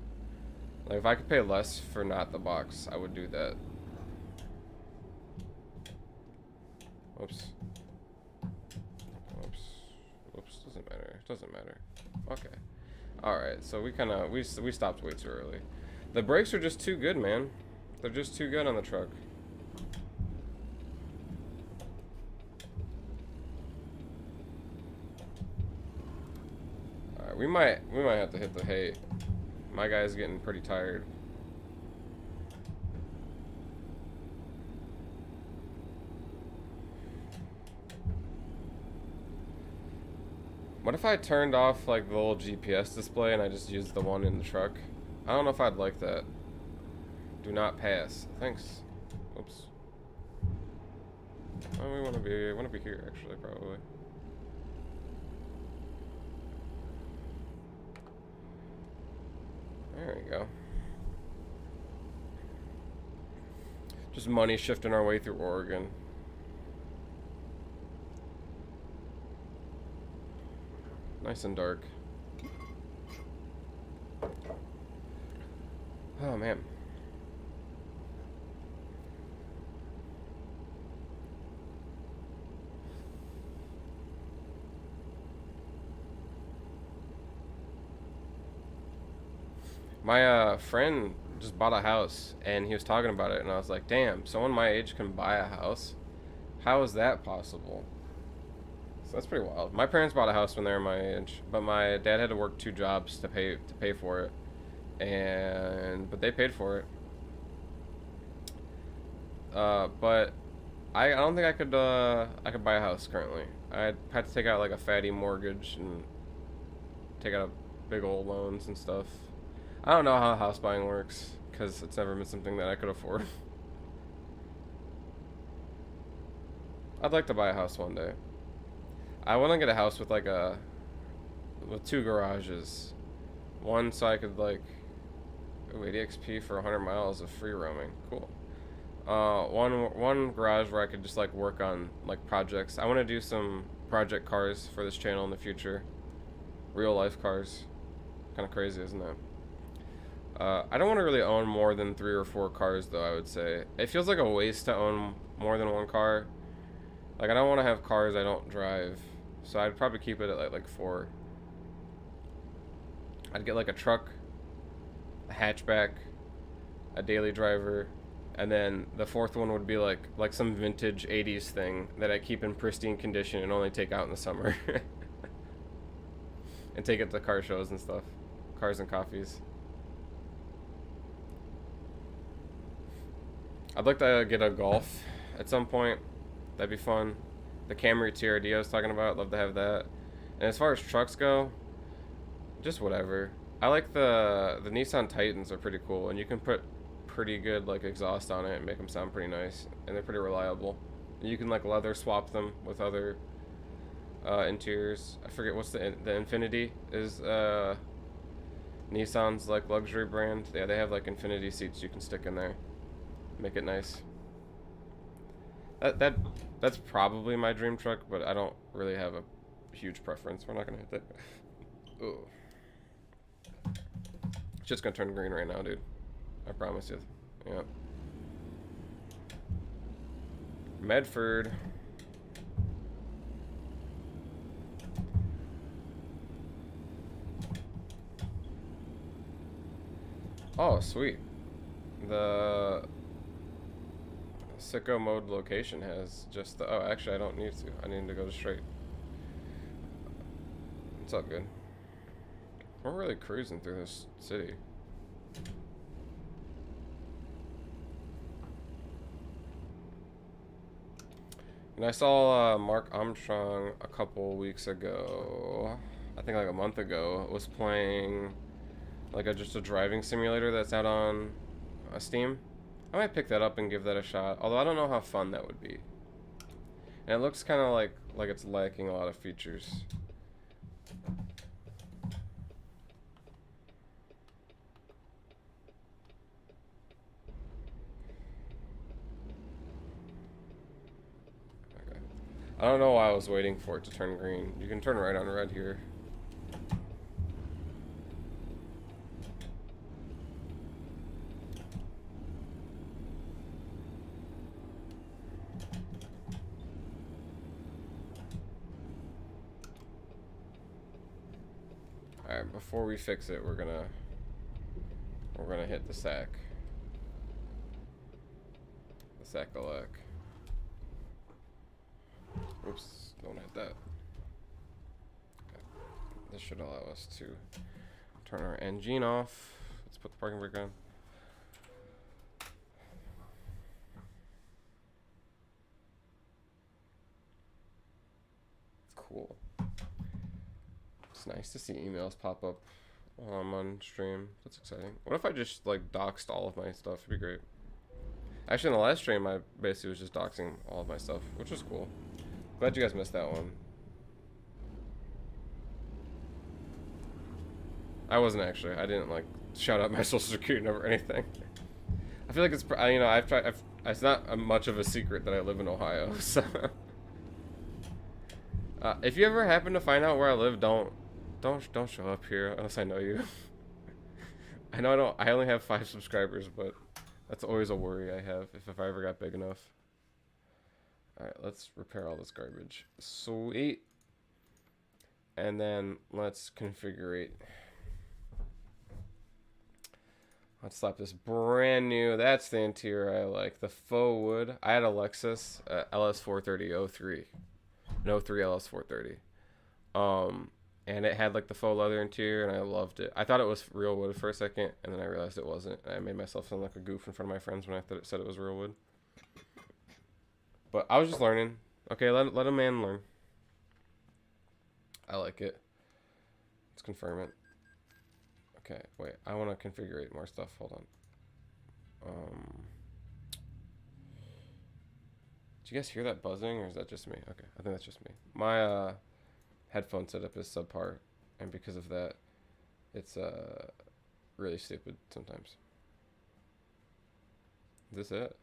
Like, if I could pay less for not the box, I would do that. Whoops. Whoops. Whoops. Doesn't matter. Doesn't matter. Okay. Alright, so we stopped way too early. The brakes are just too good, man. They're just too good on the truck. Alright, we might have to hit the hay. My guy's getting pretty tired. What if I turned off like the little GPS display and I just used the one in the truck? I don't know if I'd like that. Do not pass. Thanks. Oops. Oh, we want to be here actually, probably. There we go. Just money shifting our way through Oregon. Nice and dark. Oh, man. My friend just bought a house, and he was talking about it, and I was like, damn, someone my age can buy a house? How is that possible? So that's pretty wild. My parents bought a house when they were my age, but my dad had to work 2 jobs to pay for it, but they paid for it. But I don't think I could buy a house currently. I'd have to take out like a fatty mortgage and take out big old loans and stuff. I don't know how house buying works because it's never been something that I could afford. I'd like to buy a house one day. I want to get a house with like with 2 garages. One so I could like, ooh, 80 XP for 100 miles of free roaming. Cool. One garage where I could just like work on like projects. I want to do some project cars for this channel in the future. Real life cars. Kind of crazy, isn't it? I don't want to really own more than 3 or 4 cars though, I would say. It feels like a waste to own more than 1 car. Like, I don't want to have cars I don't drive. So I'd probably keep it at like 4. I'd get like a truck, a hatchback, a daily driver, and then the 4th one would be like some vintage 80s thing that I keep in pristine condition and only take out in the summer. And take it to car shows and stuff. Cars and coffees. I'd like to get a Golf at some point. That'd be fun. The Camry TRD I was talking about, love to have that. And as far as trucks go, just whatever. I like the Nissan Titans are pretty cool, and you can put pretty good like exhaust on it and make them sound pretty nice, and they're pretty reliable. And you can like leather swap them with other interiors. I forget what's the Infinity is Nissan's like luxury brand. Yeah, they have like Infinity seats you can stick in there. Make it nice. That's probably my dream truck, but I don't really have a huge preference. We're not gonna hit that. Ooh. It's just gonna turn green right now, dude. I promise you. Yeah. Medford. Oh, sweet. The sicko mode location has just the, oh, actually I don't need to. I need to go straight. It's all good. We're really cruising through this city. And I saw Mark Armstrong a couple weeks ago, I think like a month ago, was playing like just a driving simulator that's out on Steam. I might pick that up and give that a shot. Although I don't know how fun that would be. And it looks kind of like it's lacking a lot of features. Okay. I don't know why I was waiting for it to turn green. You can turn right on red here. Alright, before we fix it, we're gonna hit the sack. The sack-a-lack. Oops, don't hit that. Okay. This should allow us to turn our engine off. Let's put the parking brake on. Cool. It's nice to see emails pop up while I'm on stream. That's exciting. What if I just like doxed all of my stuff? It'd be great. Actually, in the last stream, I basically was just doxing all of my stuff, which was cool. Glad you guys missed that one. I wasn't actually. I didn't like shout out my social security number or anything. I feel like it's, you know, it's not much of a secret that I live in Ohio. So, if you ever happen to find out where I live, don't show up here unless I know you. I know I don't. I only have 5 subscribers, but that's always a worry I have if I ever got big enough. All right, let's repair all this garbage. Sweet. And then let's configure. Let's slap this brand new. That's the interior I like. The faux wood. I had a Lexus LS430 03. No 03 LS430. And it had like the faux leather interior, and I loved it. I thought it was real wood for a second, and then I realized it wasn't. I made myself sound like a goof in front of my friends when I thought it said it was real wood. But I was just learning. Okay, let a man learn. I like it. Let's confirm it. Okay, wait. I want to configure more stuff. Hold on. Did you guys hear that buzzing, or is that just me? Okay, I think that's just me. My headphone setup is subpar, and because of that, it's really stupid sometimes. Is this it?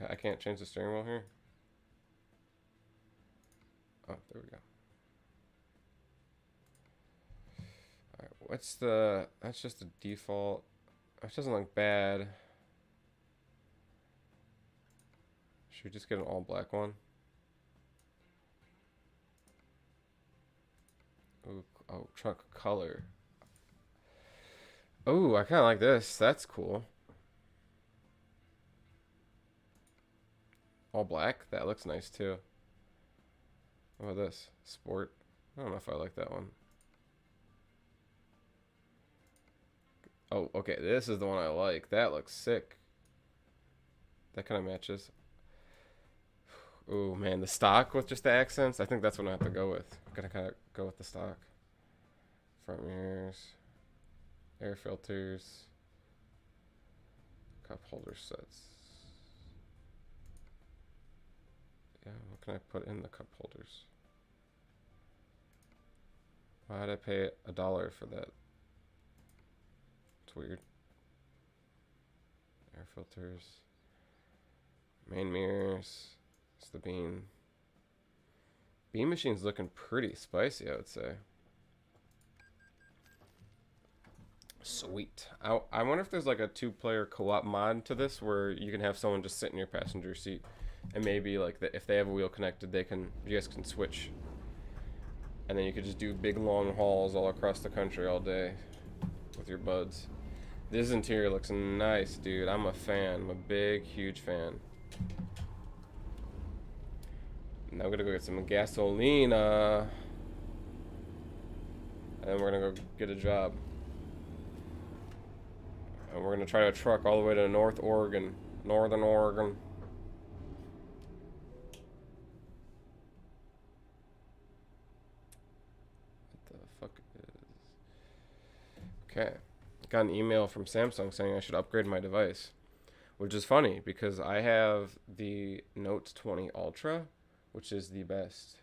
I can't change the steering wheel here. Oh, there we go. Alright, what's the... That's just the default. That doesn't look bad. Should we just get an all black one? Ooh, oh, trunk color. Oh, I kind of like this. That's cool. All black? That looks nice too. What about this? Sport? I don't know if I like that one. Oh, okay. This is the one I like. That looks sick. That kind of matches. Oh man, the stock with just the accents. I think that's what I have to go with. I'm gonna kind of go with the stock. Front mirrors, air filters, cup holder sets. Yeah, what can I put in the cup holders? Why did I pay $1 for that? It's weird. Air filters, main mirrors. It's the beam. Beam machine's looking pretty spicy, I would say. Sweet. I wonder if there's like a 2-player co-op mod to this where you can have someone just sit in your passenger seat, and maybe like if they have a wheel connected, you guys can switch, and then you could just do big long hauls all across the country all day with your buds. This interior looks nice, dude. I'm a fan. I'm a big, huge fan. Now I'm gonna go get some gasolina, and then we're gonna go get a job. And we're gonna try to truck all the way to Northern Oregon. What the fuck is... got an email from Samsung saying I should upgrade my device, which is funny because I have the Note 20 Ultra, which is the best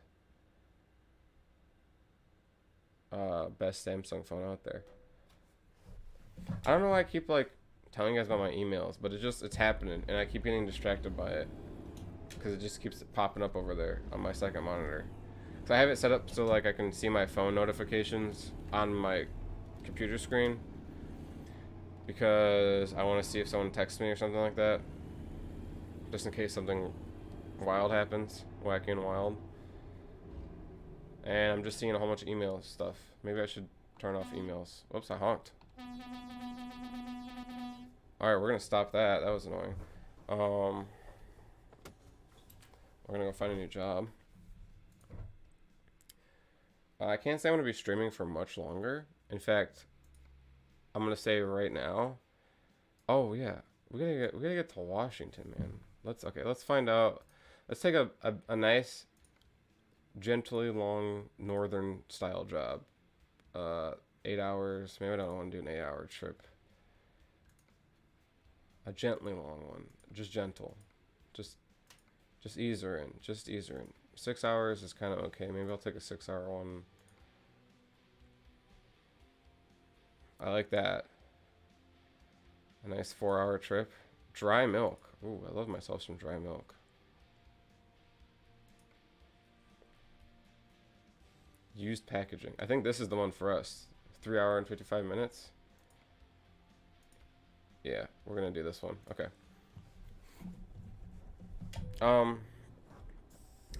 Samsung phone out there. I don't know why I keep like telling you guys about my emails, but it's happening, and I keep getting distracted by it because it just keeps popping up over there on my second monitor. So I have it set up so like I can see my phone notifications on my computer screen because I want to see if someone texts me or something like that, just in case something wild happens, wacky and wild. And I'm just seeing a whole bunch of email stuff. Maybe I should turn off emails. Whoops, I honked. Alright, we're gonna stop that. That was annoying. We're gonna go find a new job. I can't say I'm gonna be streaming for much longer. In fact, I'm gonna say right now. Oh yeah, we gotta get to Washington, man. Let's find out. Let's take a nice, gently long northern style job. 8 hours. Maybe I don't want to do an 8-hour trip. A gently long one, just gentle, just ease her in, 6 hours is kind of okay. Maybe I'll take a 6-hour one. I like that. A nice 4-hour trip. Dry milk. Ooh, I love myself some dry milk. Used packaging. I think this is the one for us. 3 hour and 55 minutes. Yeah, we're gonna do this one. Okay.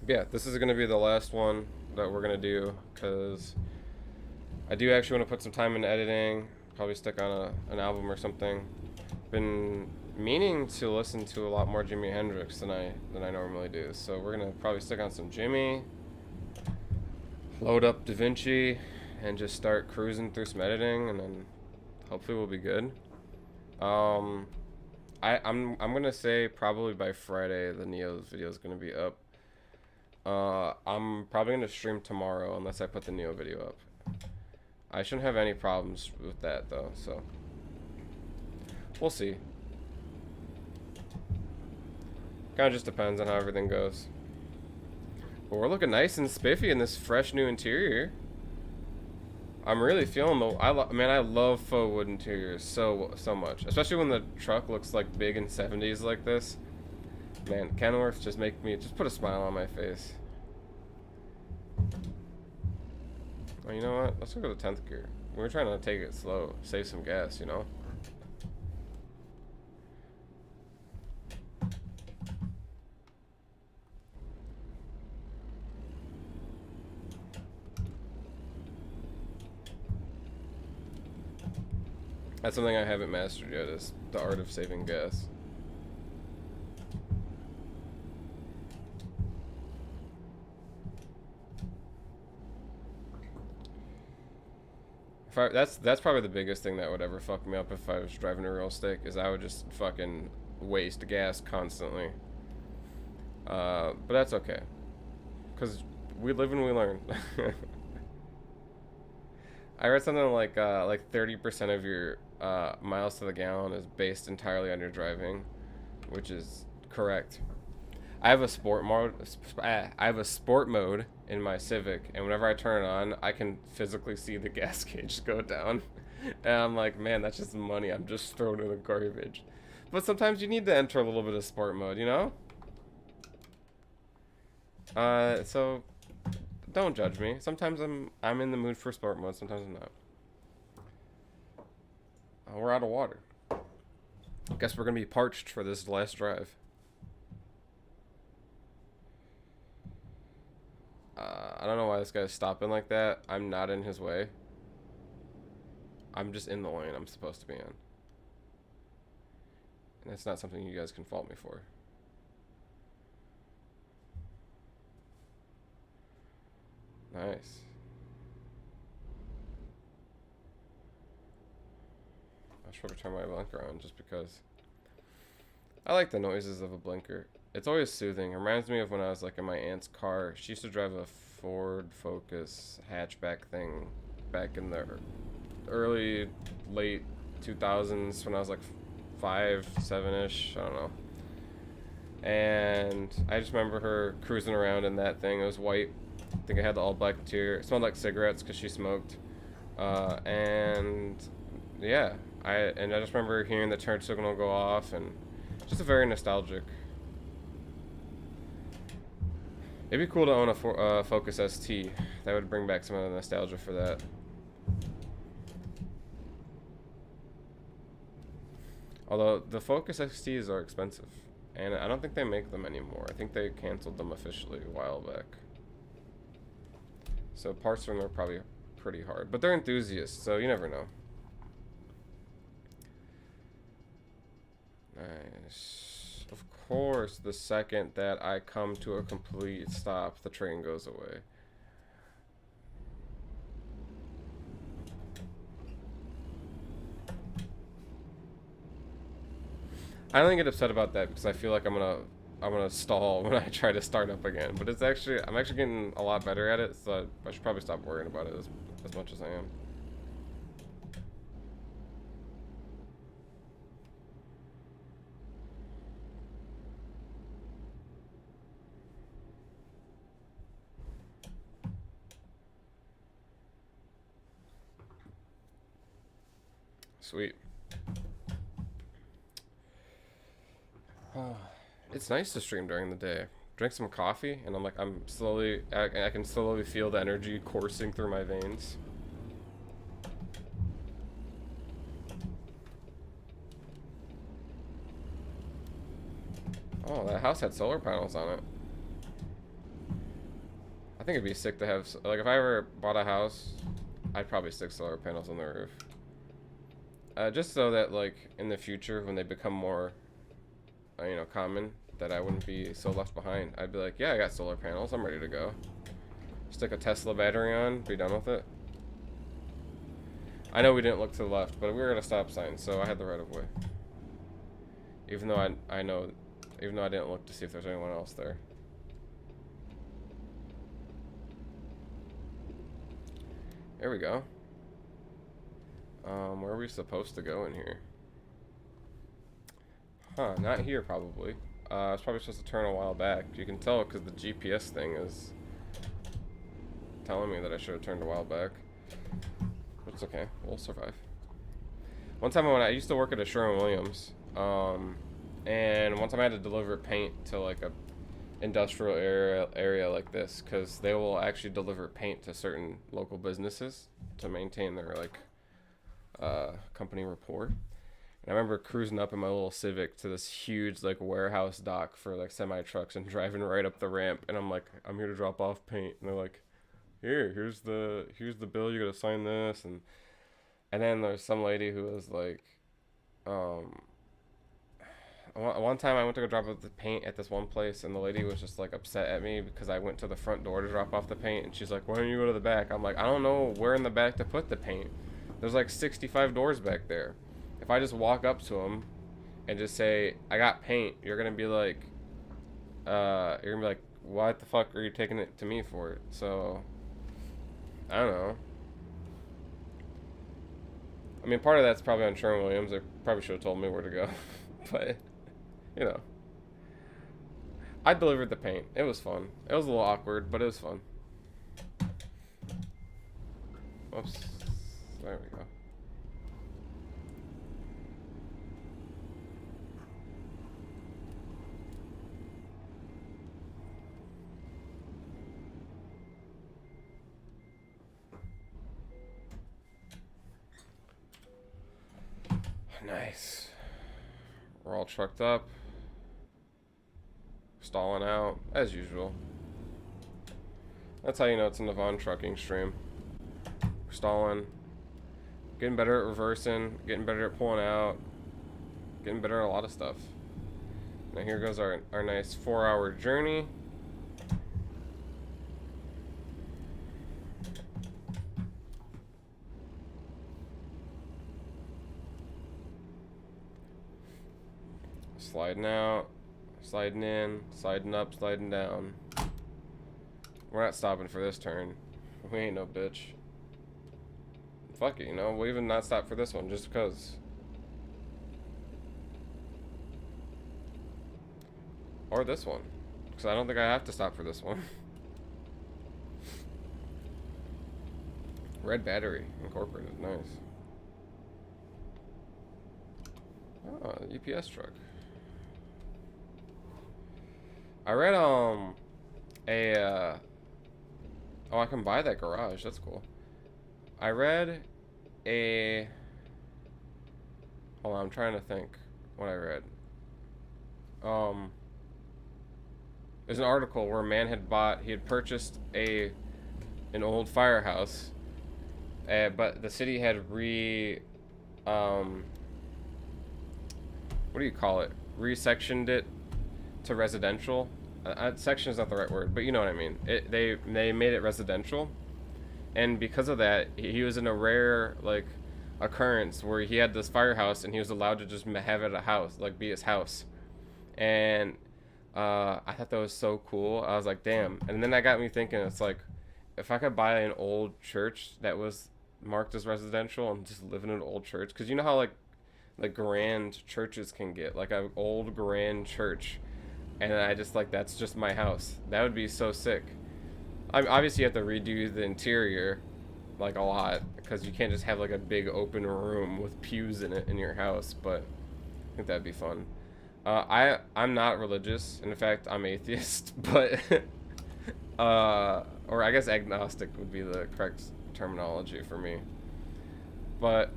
Yeah, this is gonna be the last one that we're gonna do because I do actually want to put some time into editing. Probably stick on an album or something. Been meaning to listen to a lot more Jimi Hendrix than I normally do. So we're gonna probably stick on some Jimmy, load up DaVinci, and just start cruising through some editing, and then hopefully we'll be good. I'm gonna say probably by Friday the Neo's video is gonna be up. I'm probably gonna stream tomorrow unless I put the Neo video up. I shouldn't have any problems with that though, so we'll see. Kind of just depends on how everything goes. But we're looking nice and spiffy in this fresh new interior. I'm really feeling the. Man, I love faux wood interiors so much, especially when the truck looks like big and 70s like this. Man, Kenworth just put a smile on my face. Well, you know what? Let's go to the 10th gear. We're trying to take it slow, save some gas, you know. That's something I haven't mastered yet, is the art of saving gas. That's probably the biggest thing that would ever fuck me up if I was driving a real stick, is I would just fucking waste gas constantly. But that's okay, because we live and we learn. I read something like 30% of your miles to the gallon is based entirely on your driving, which is correct. I have a sport mode in my Civic, and whenever I turn it on, I can physically see the gas gauge go down. And I'm like, man, that's just money I'm just throwing in the garbage. But sometimes you need to enter a little bit of sport mode, you know? So don't judge me. Sometimes I'm in the mood for sport mode, sometimes I'm not. We're out of water. Guess we're gonna be parched for this last drive. I don't know why this guy's stopping like that. I'm not in his way. I'm just in the lane I'm supposed to be in. And that's not something you guys can fault me for. Nice. I should probably turn my blinker on just because I like the noises of a blinker. It's always soothing. It reminds me of when I was like in my aunt's car. She used to drive a Ford Focus hatchback thing back in the late 2000s when I was like 5, 7-ish. I don't know. And I just remember her cruising around in that thing. It was white. I think it had the all black interior. It smelled like cigarettes because she smoked. And yeah, I just remember hearing the turn signal go off, and just a very nostalgic. It'd be cool to own a Focus ST. That would bring back some of the nostalgia for that. Although the Focus STs are expensive, and I don't think they make them anymore. I think they canceled them officially a while back. So parts from them are probably pretty hard, but they're enthusiasts, so you never know. Nice. Of course, the second that I come to a complete stop, the train goes away. I don't get upset about that because I feel like I'm gonna stall when I try to start up again. But it's actually, I'm actually getting a lot better at it, so I should probably stop worrying about it as much as I am. Sweet. It's nice to stream during the day. Drink some coffee, and I'm slowly, I can slowly feel the energy coursing through my veins. Oh, that house had solar panels on it. I think it'd be sick to have, like, if I ever bought a house, I'd probably stick solar panels on the roof. Just so that, like, in the future, when they become more, you know, common, that I wouldn't be so left behind. I'd be like, yeah, I got solar panels, I'm ready to go. Stick a Tesla battery on, be done with it. I know we didn't look to the left, but we were at a stop sign, so I had the right of way. Even though I didn't look to see if there's anyone else there. There we go. Where are we supposed to go in here? Huh, not here probably. I was probably supposed to turn a while back. You can tell because the GPS thing is telling me that I should have turned a while back. But it's okay, we'll survive. One time I used to work at a Sherwin-Williams, and one time I had to deliver paint to like a industrial area like this, because they will actually deliver paint to certain local businesses to maintain their like company rapport. And I remember cruising up in my little Civic to this huge like warehouse dock for like semi trucks and driving right up the ramp, and I'm like, I'm here to drop off paint, and they're like, here's the bill, you gotta sign this, and then there's some lady who was like, one time I went to go drop off the paint at this one place, and the lady was just like upset at me because I went to the front door to drop off the paint, and she's like, why don't you go to the back? I'm like, I don't know where in the back to put the paint. There's like 65 doors back there. If I just walk up to them and just say, I got paint, you're gonna be like, what the fuck are you taking it to me for? So, I don't know. I mean, part of that's probably on Sherwin-Williams. They probably should have told me where to go. But, you know. I delivered the paint. It was fun. It was a little awkward, but it was fun. Whoops. There we go. Nice. We're all trucked up. Stalling out, as usual. That's how you know it's a Nevan trucking stream. We're stalling. Getting better at reversing. Getting better at pulling out. Getting better at a lot of stuff. Now here goes our nice 4-hour journey. Sliding out, sliding in, sliding up, sliding down. We're not stopping for this turn. We ain't no bitch. Fuck it, you know, we'll even not stop for this one just because. Or this one. Because I don't think I have to stop for this one. Red battery incorporated. Nice. Oh, UPS truck. I read oh, I can buy that garage. That's cool. I read a, hold on, I'm trying to think what I read. There's an article where a man he had purchased an old firehouse, but the city had what do you call it? Resectioned it to residential. Section is not the right word, but you know what I mean. They made it residential, and because of that, he was in a rare like occurrence where he had this firehouse and he was allowed to just have it a house, like be his house. And I thought that was so cool. I was like, damn. And then that got me thinking. It's like, if I could buy an old church that was marked as residential and just live in an old church, because you know how like grand churches can get, like an old grand church, and I just like, that's just my house. That would be so sick. Obviously you have to redo the interior like a lot, because you can't just have like a big open room with pews in it in your house, but I think that'd be fun. I'm not religious, and in fact I'm atheist, but or I guess agnostic would be the correct terminology for me. But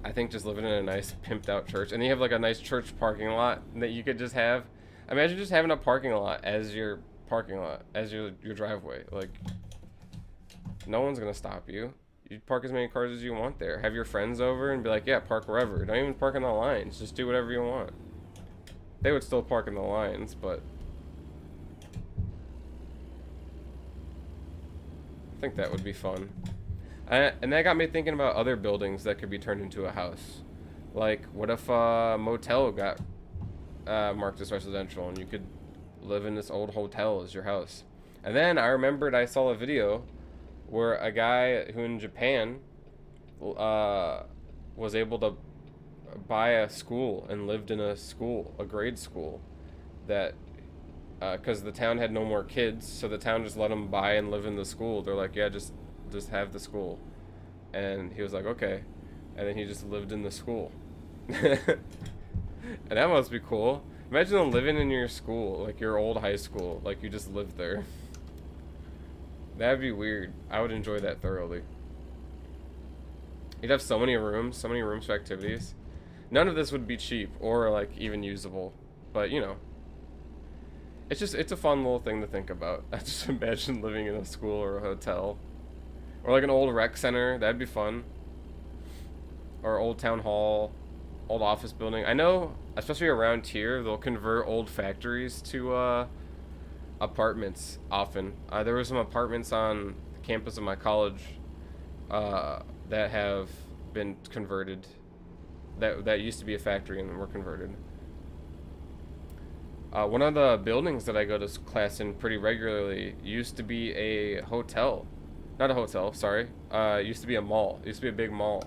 I think just living in a nice pimped out church, and you have like a nice church parking lot that you could just have. Imagine just having a parking lot as your parking lot, as your driveway. Like, no one's gonna stop you. You park as many cars as you want there. Have your friends over and be like, yeah, park wherever. Don't even park in the lines. Just do whatever you want. They would still park in the lines, but I think that would be fun. And that got me thinking about other buildings that could be turned into a house. Like, what if a motel got marked as residential and you could live in this old hotel as your house? And then I remembered I saw a video where a guy who in Japan was able to buy a school and lived in a grade school, that because the town had no more kids, so the town just let him buy and live in the school. They're like, yeah, just have the school. And he was like, okay. And then he just lived in the school. And that must be cool. Imagine living in your school, like your old high school, like you just lived there. That'd be weird. I would enjoy that thoroughly. You'd have so many rooms for activities. None of this would be cheap or like even usable, but you know, it's a fun little thing to think about. I just imagine living in a school or a hotel, or like an old rec center. That'd be fun. Or old town hall, old office building. I know, especially around here, they'll convert old factories to apartments often. There were some apartments on the campus of my college that have been converted. That used to be a factory and were converted. One of the buildings that I go to class in pretty regularly used to be a hotel. Not a hotel, sorry. Used to be a mall. It used to be a big mall.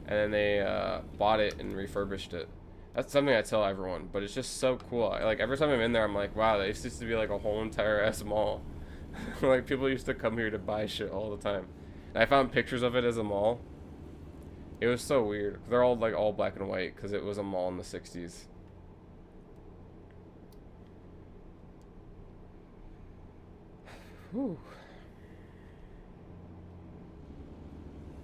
And then they bought it and refurbished it. That's something I tell everyone, but it's just so cool. Like, every time I'm in there, I'm like, wow, that used to be like a whole entire ass mall. Like, people used to come here to buy shit all the time. And I found pictures of it as a mall. It was so weird. They're all like all black and white because it was a mall in the 60s. Whew.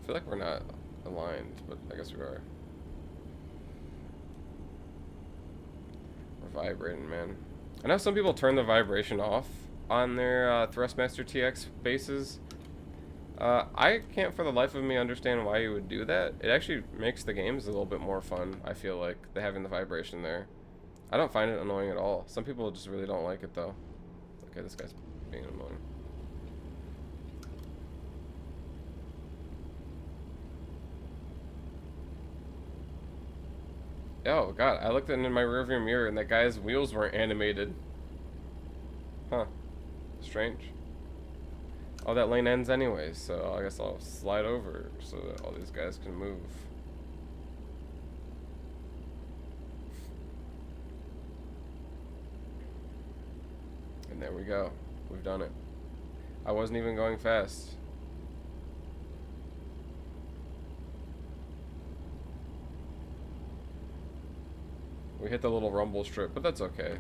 I feel like we're not aligned, but I guess we are. We're vibrating, man. I know some people turn the vibration off on their Thrustmaster TX bases. I can't for the life of me understand why you would do that. It actually makes the games a little bit more fun, I feel like, having the vibration there. I don't find it annoying at all. Some people just really don't like it, though. Okay, this guy's being annoying. Oh, God, I looked in my rearview mirror and that guy's wheels weren't animated. Huh. Strange. Oh, that lane ends anyways, so I guess I'll slide over so that all these guys can move. There we go. We've done it. I wasn't even going fast. We hit the little rumble strip, but that's okay.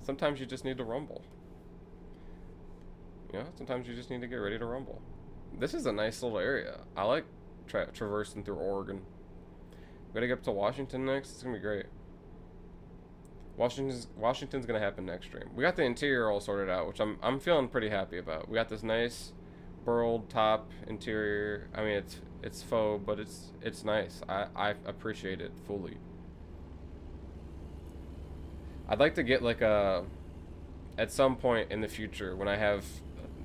Sometimes you just need to rumble. You know, sometimes you just need to get ready to rumble. This is a nice little area. I like traversing through Oregon. We gotta get up to Washington next. It's gonna be great. Washington's gonna happen next stream. We got the interior all sorted out, which I'm feeling pretty happy about. We got this nice burled top interior. I mean, it's faux, but it's nice. I appreciate it fully. I'd like to get like a, at some point in the future when I have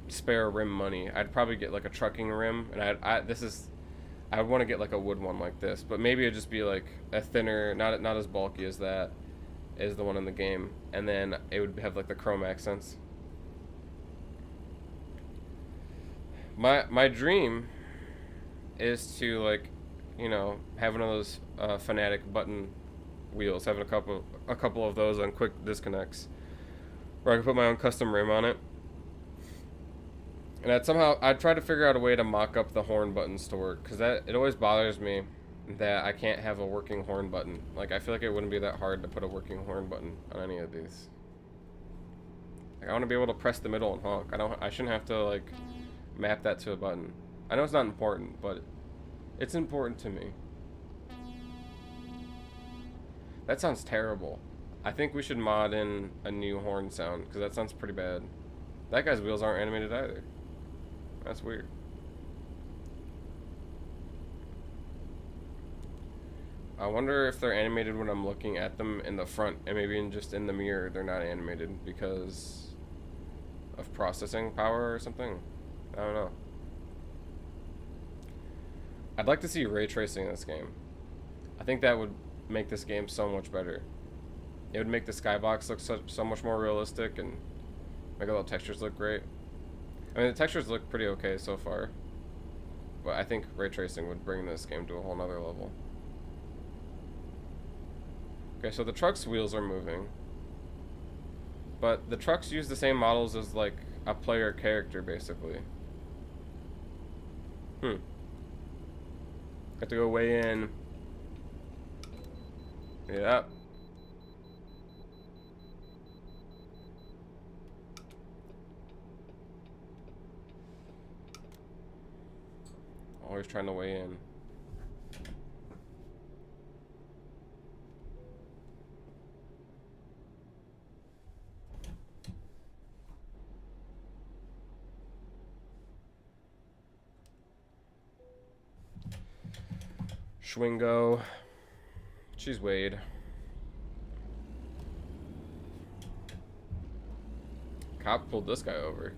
spare rim money, I'd probably get like a trucking rim, and I would want to get like a wood one like this, but maybe it'd just be like a thinner, not as bulky as that is the one in the game, and then it would have like the chrome accents. My dream is to, like, you know, have one of those Fanatic button wheels, having a couple of those on quick disconnects, where I can put my own custom rim on it. And I'd try to figure out a way to mock up the horn buttons to work, because it always bothers me that I can't have a working horn button. Like, I feel like it wouldn't be that hard to put a working horn button on any of these. Like, I want to be able to press the middle and honk. I shouldn't have to, like, map that to a button. I know it's not important, but it's important to me. That sounds terrible. I think we should mod in a new horn sound, because that sounds pretty bad. That guy's wheels aren't animated either. That's weird. I wonder if they're animated when I'm looking at them in the front, and maybe just in the mirror they're not animated because of processing power or something. I don't know. I'd like to see ray tracing in this game. I think that would make this game so much better. It would make the skybox look so much more realistic and make all the textures look great. I mean, the textures look pretty okay so far, but I think ray tracing would bring this game to a whole nother level. Okay, so the truck's wheels are moving, but the trucks use the same models as, like, a player character, basically. Got to go way in. Yeah. Always trying to weigh in. Schwingo. She's weighed. Cop pulled this guy over.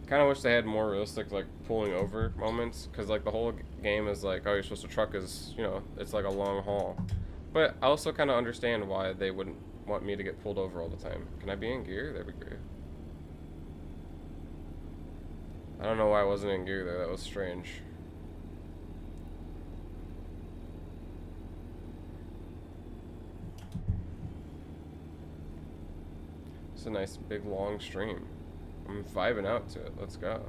Kind of wish they had more realistic, like, pulling over moments, because, like, the whole game is like, oh, you're supposed to truck is, you know, it's like a long haul. But I also kind of understand why they wouldn't want me to get pulled over all the time. Can I be in gear? That'd be great. I don't know why I wasn't in gear there. That was strange. It's a nice big long stream. I'm vibing out to it. Let's go.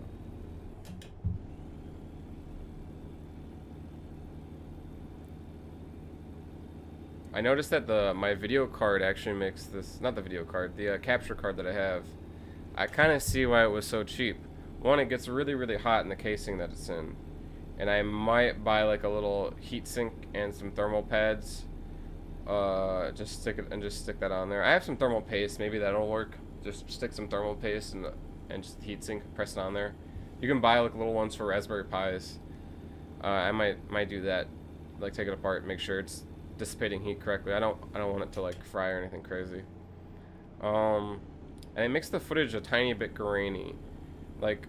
I noticed that my video card actually makes this, not the video card, the capture card that I have. I kind of see why it was so cheap. One, it gets really, really hot in the casing that it's in. And I might buy like a little heat sink and some thermal pads. Just stick that on there. I have some thermal paste, maybe that'll work. Just stick some thermal paste and just heat sink, press it on there. You can buy like little ones for Raspberry Pis. I might do that. Like, take it apart, make sure it's dissipating heat correctly. I don't want it to like fry or anything crazy. And it makes the footage a tiny bit grainy. Like,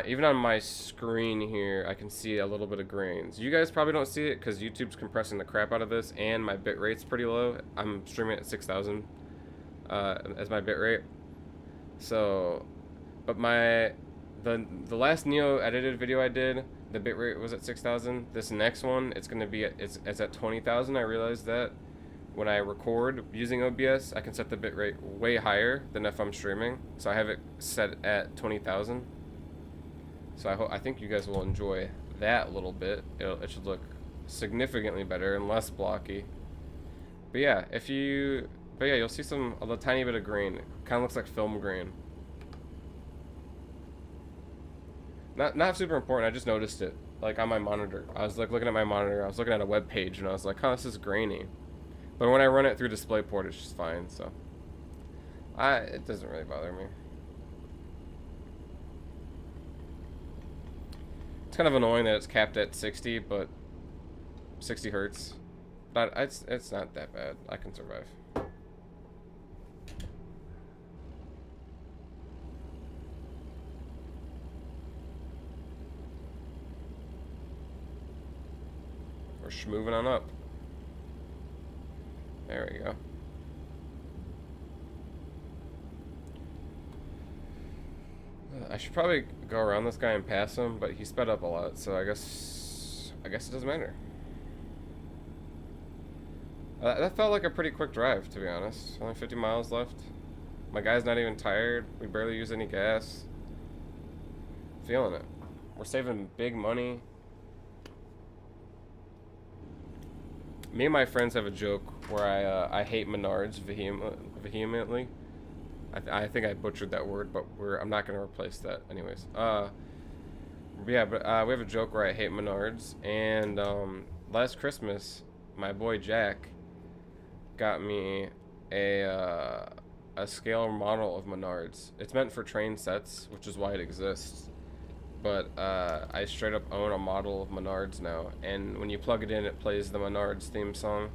even on my screen here, I can see a little bit of grains. You guys probably don't see it because YouTube's compressing the crap out of this, and my bit rate's pretty low. I'm streaming at 6,000 as my bit rate. So, but the last Neo edited video I did, the bitrate was at 6,000. This next one, it's gonna be at 20,000. I realized that when I record using OBS, I can set the bitrate way higher than if I'm streaming. So I have it set at 20,000. So I think you guys will enjoy that a little bit. It should look significantly better and less blocky. But yeah, you'll see a tiny bit of grain. It kind of looks like film grain. Not super important. I just noticed it, like on my monitor. I was like looking at my monitor. I was looking at a web page, and I was like, "Oh, this is grainy." But when I run it through DisplayPort, it's just fine. So, it doesn't really bother me. It's kind of annoying that it's capped at 60, but 60 hertz. But it's not that bad. I can survive. We're moving on up. There we go. I should probably go around this guy and pass him, but he sped up a lot, so I guess it doesn't matter. That felt like a pretty quick drive, to be honest. Only 50 miles left. My guy's not even tired. We barely use any gas. Feeling it. We're saving big money. Me and my friends have a joke where I hate Menards vehemently. I think I butchered that word, but I'm not gonna replace that anyways. Yeah, but we have a joke where I hate Menards, and last Christmas, my boy Jack got me a scale model of Menards. It's meant for train sets, which is why it exists. But I straight up own a model of Menards now, and when you plug it in, it plays the Menards theme song.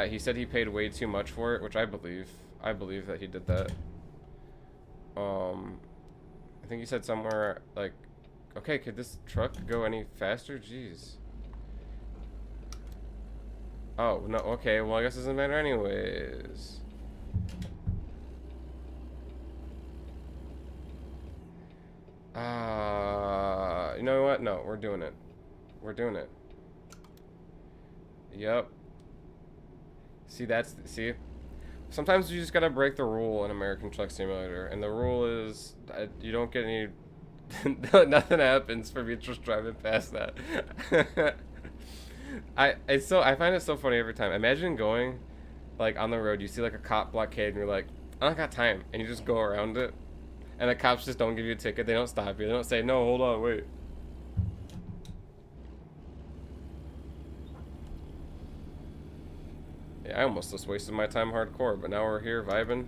He said he paid way too much for it, which I believe. I believe that he did that. I think he said somewhere like, "Okay, could this truck go any faster?" Jeez. Oh no. Okay. Well, I guess it doesn't matter anyways. You know what? No, we're doing it. We're doing it. Yep. See? Sometimes you just gotta break the rule in American Truck Simulator, and the rule is you don't get any. Nothing happens for me just driving past that. I find it so funny every time. Imagine going, like on the road, you see like a cop blockade, and you're like, I don't got time, and you just go around it. And the cops just don't give you a ticket. They don't stop you. They don't say, no, hold on, wait. Yeah, I almost just wasted my time hardcore, but now we're here vibing.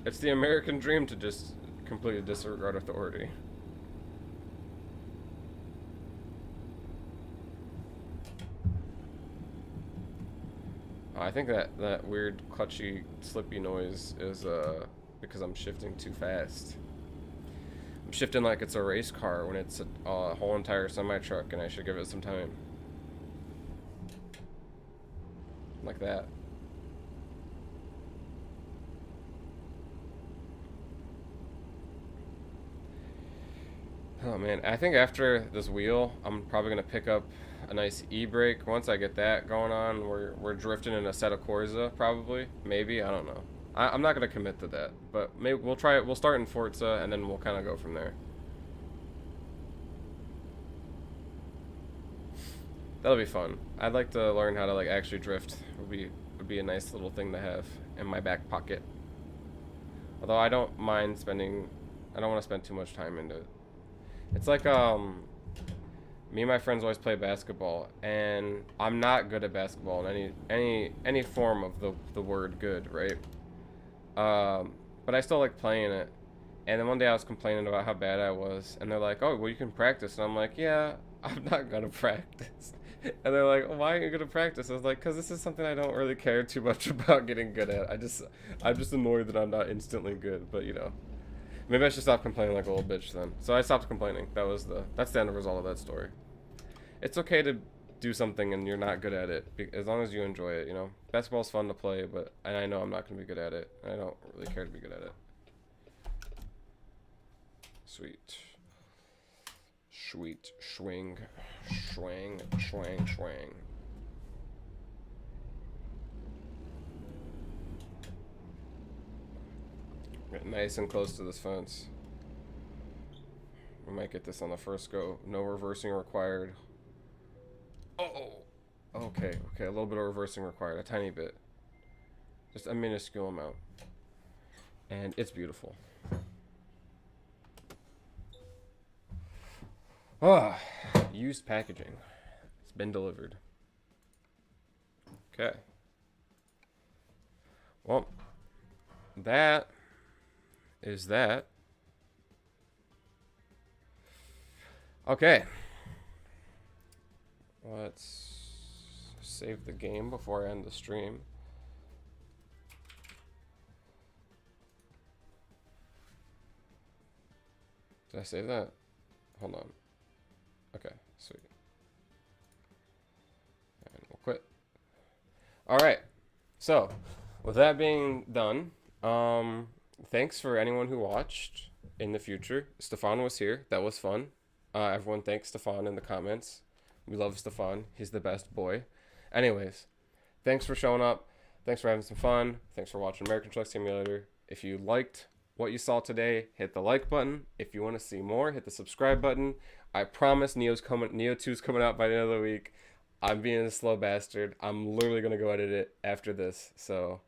It's the American dream to just completely disregard authority. I think that weird clutchy, slippy noise is because I'm shifting too fast. I'm shifting like it's a race car when it's a whole entire semi-truck, and I should give it some time. Like that. Oh man, I think after this wheel, I'm probably gonna pick up a nice e-brake. Once I get that going on, we're drifting in a set of Corsa, probably, maybe, I don't know. I'm not gonna commit to that, but maybe we'll try it. We'll start in Forza, and then we'll kind of go from there. That'll be fun. I'd like to learn how to like actually drift. Would be a nice little thing to have in my back pocket. Although I don't mind spending. I don't want to spend too much time into it. It's like me and my friends always play basketball, and I'm not good at basketball in any form of the word good, right? But I still like playing it. And then one day I was complaining about how bad I was, and they're like, "Oh, well, you can practice." And I'm like, "Yeah, I'm not gonna practice." And they're like, "Why are you gonna practice?" I was like, "Cause this is something I don't really care too much about getting good at. I'm just annoyed that I'm not instantly good." But you know, maybe I should stop complaining like a little bitch then. So I stopped complaining. That's the end result of that story. It's okay to do something and you're not good at it, as long as you enjoy it. You know, basketball's fun to play, and I know I'm not gonna be good at it. I don't really care to be good at it. Sweet. Sweet. Swing. Swing. Swing. Swing. Get nice and close to this fence. We might get this on the first go. No reversing required. Oh! Okay, okay, a little bit of reversing required. A tiny bit. Just a minuscule amount. And it's beautiful. Ah, used packaging. It's been delivered. Okay. Well, that is that. Okay. Let's save the game before I end the stream. Did I save that? Hold on. Okay, sweet. And we'll quit. All right. So, with that being done, thanks for anyone who watched in the future. Stefan was here. That was fun. Everyone thanks Stefan in the comments. We love Stefan. He's the best boy. Anyways, thanks for showing up. Thanks for having some fun. Thanks for watching American Truck Simulator. If you liked what you saw today, hit the like button. If you want to see more, hit the subscribe button. I promise Neo 2's coming out by the end of the week. I'm being a slow bastard. I'm literally going to go edit it after this. So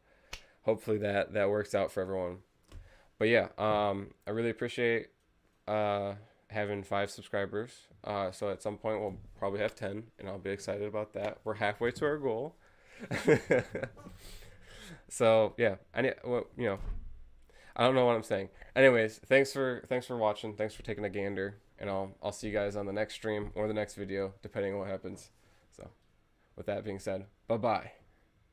hopefully that works out for everyone. But yeah, I really appreciate having 5 subscribers. So at some point we'll probably have 10, and I'll be excited about that. We're halfway to our goal. So yeah, I don't know what I'm saying. Anyways, thanks for watching. Thanks for taking a gander, and I'll see you guys on the next stream or the next video, depending on what happens. So with that being said, bye-bye.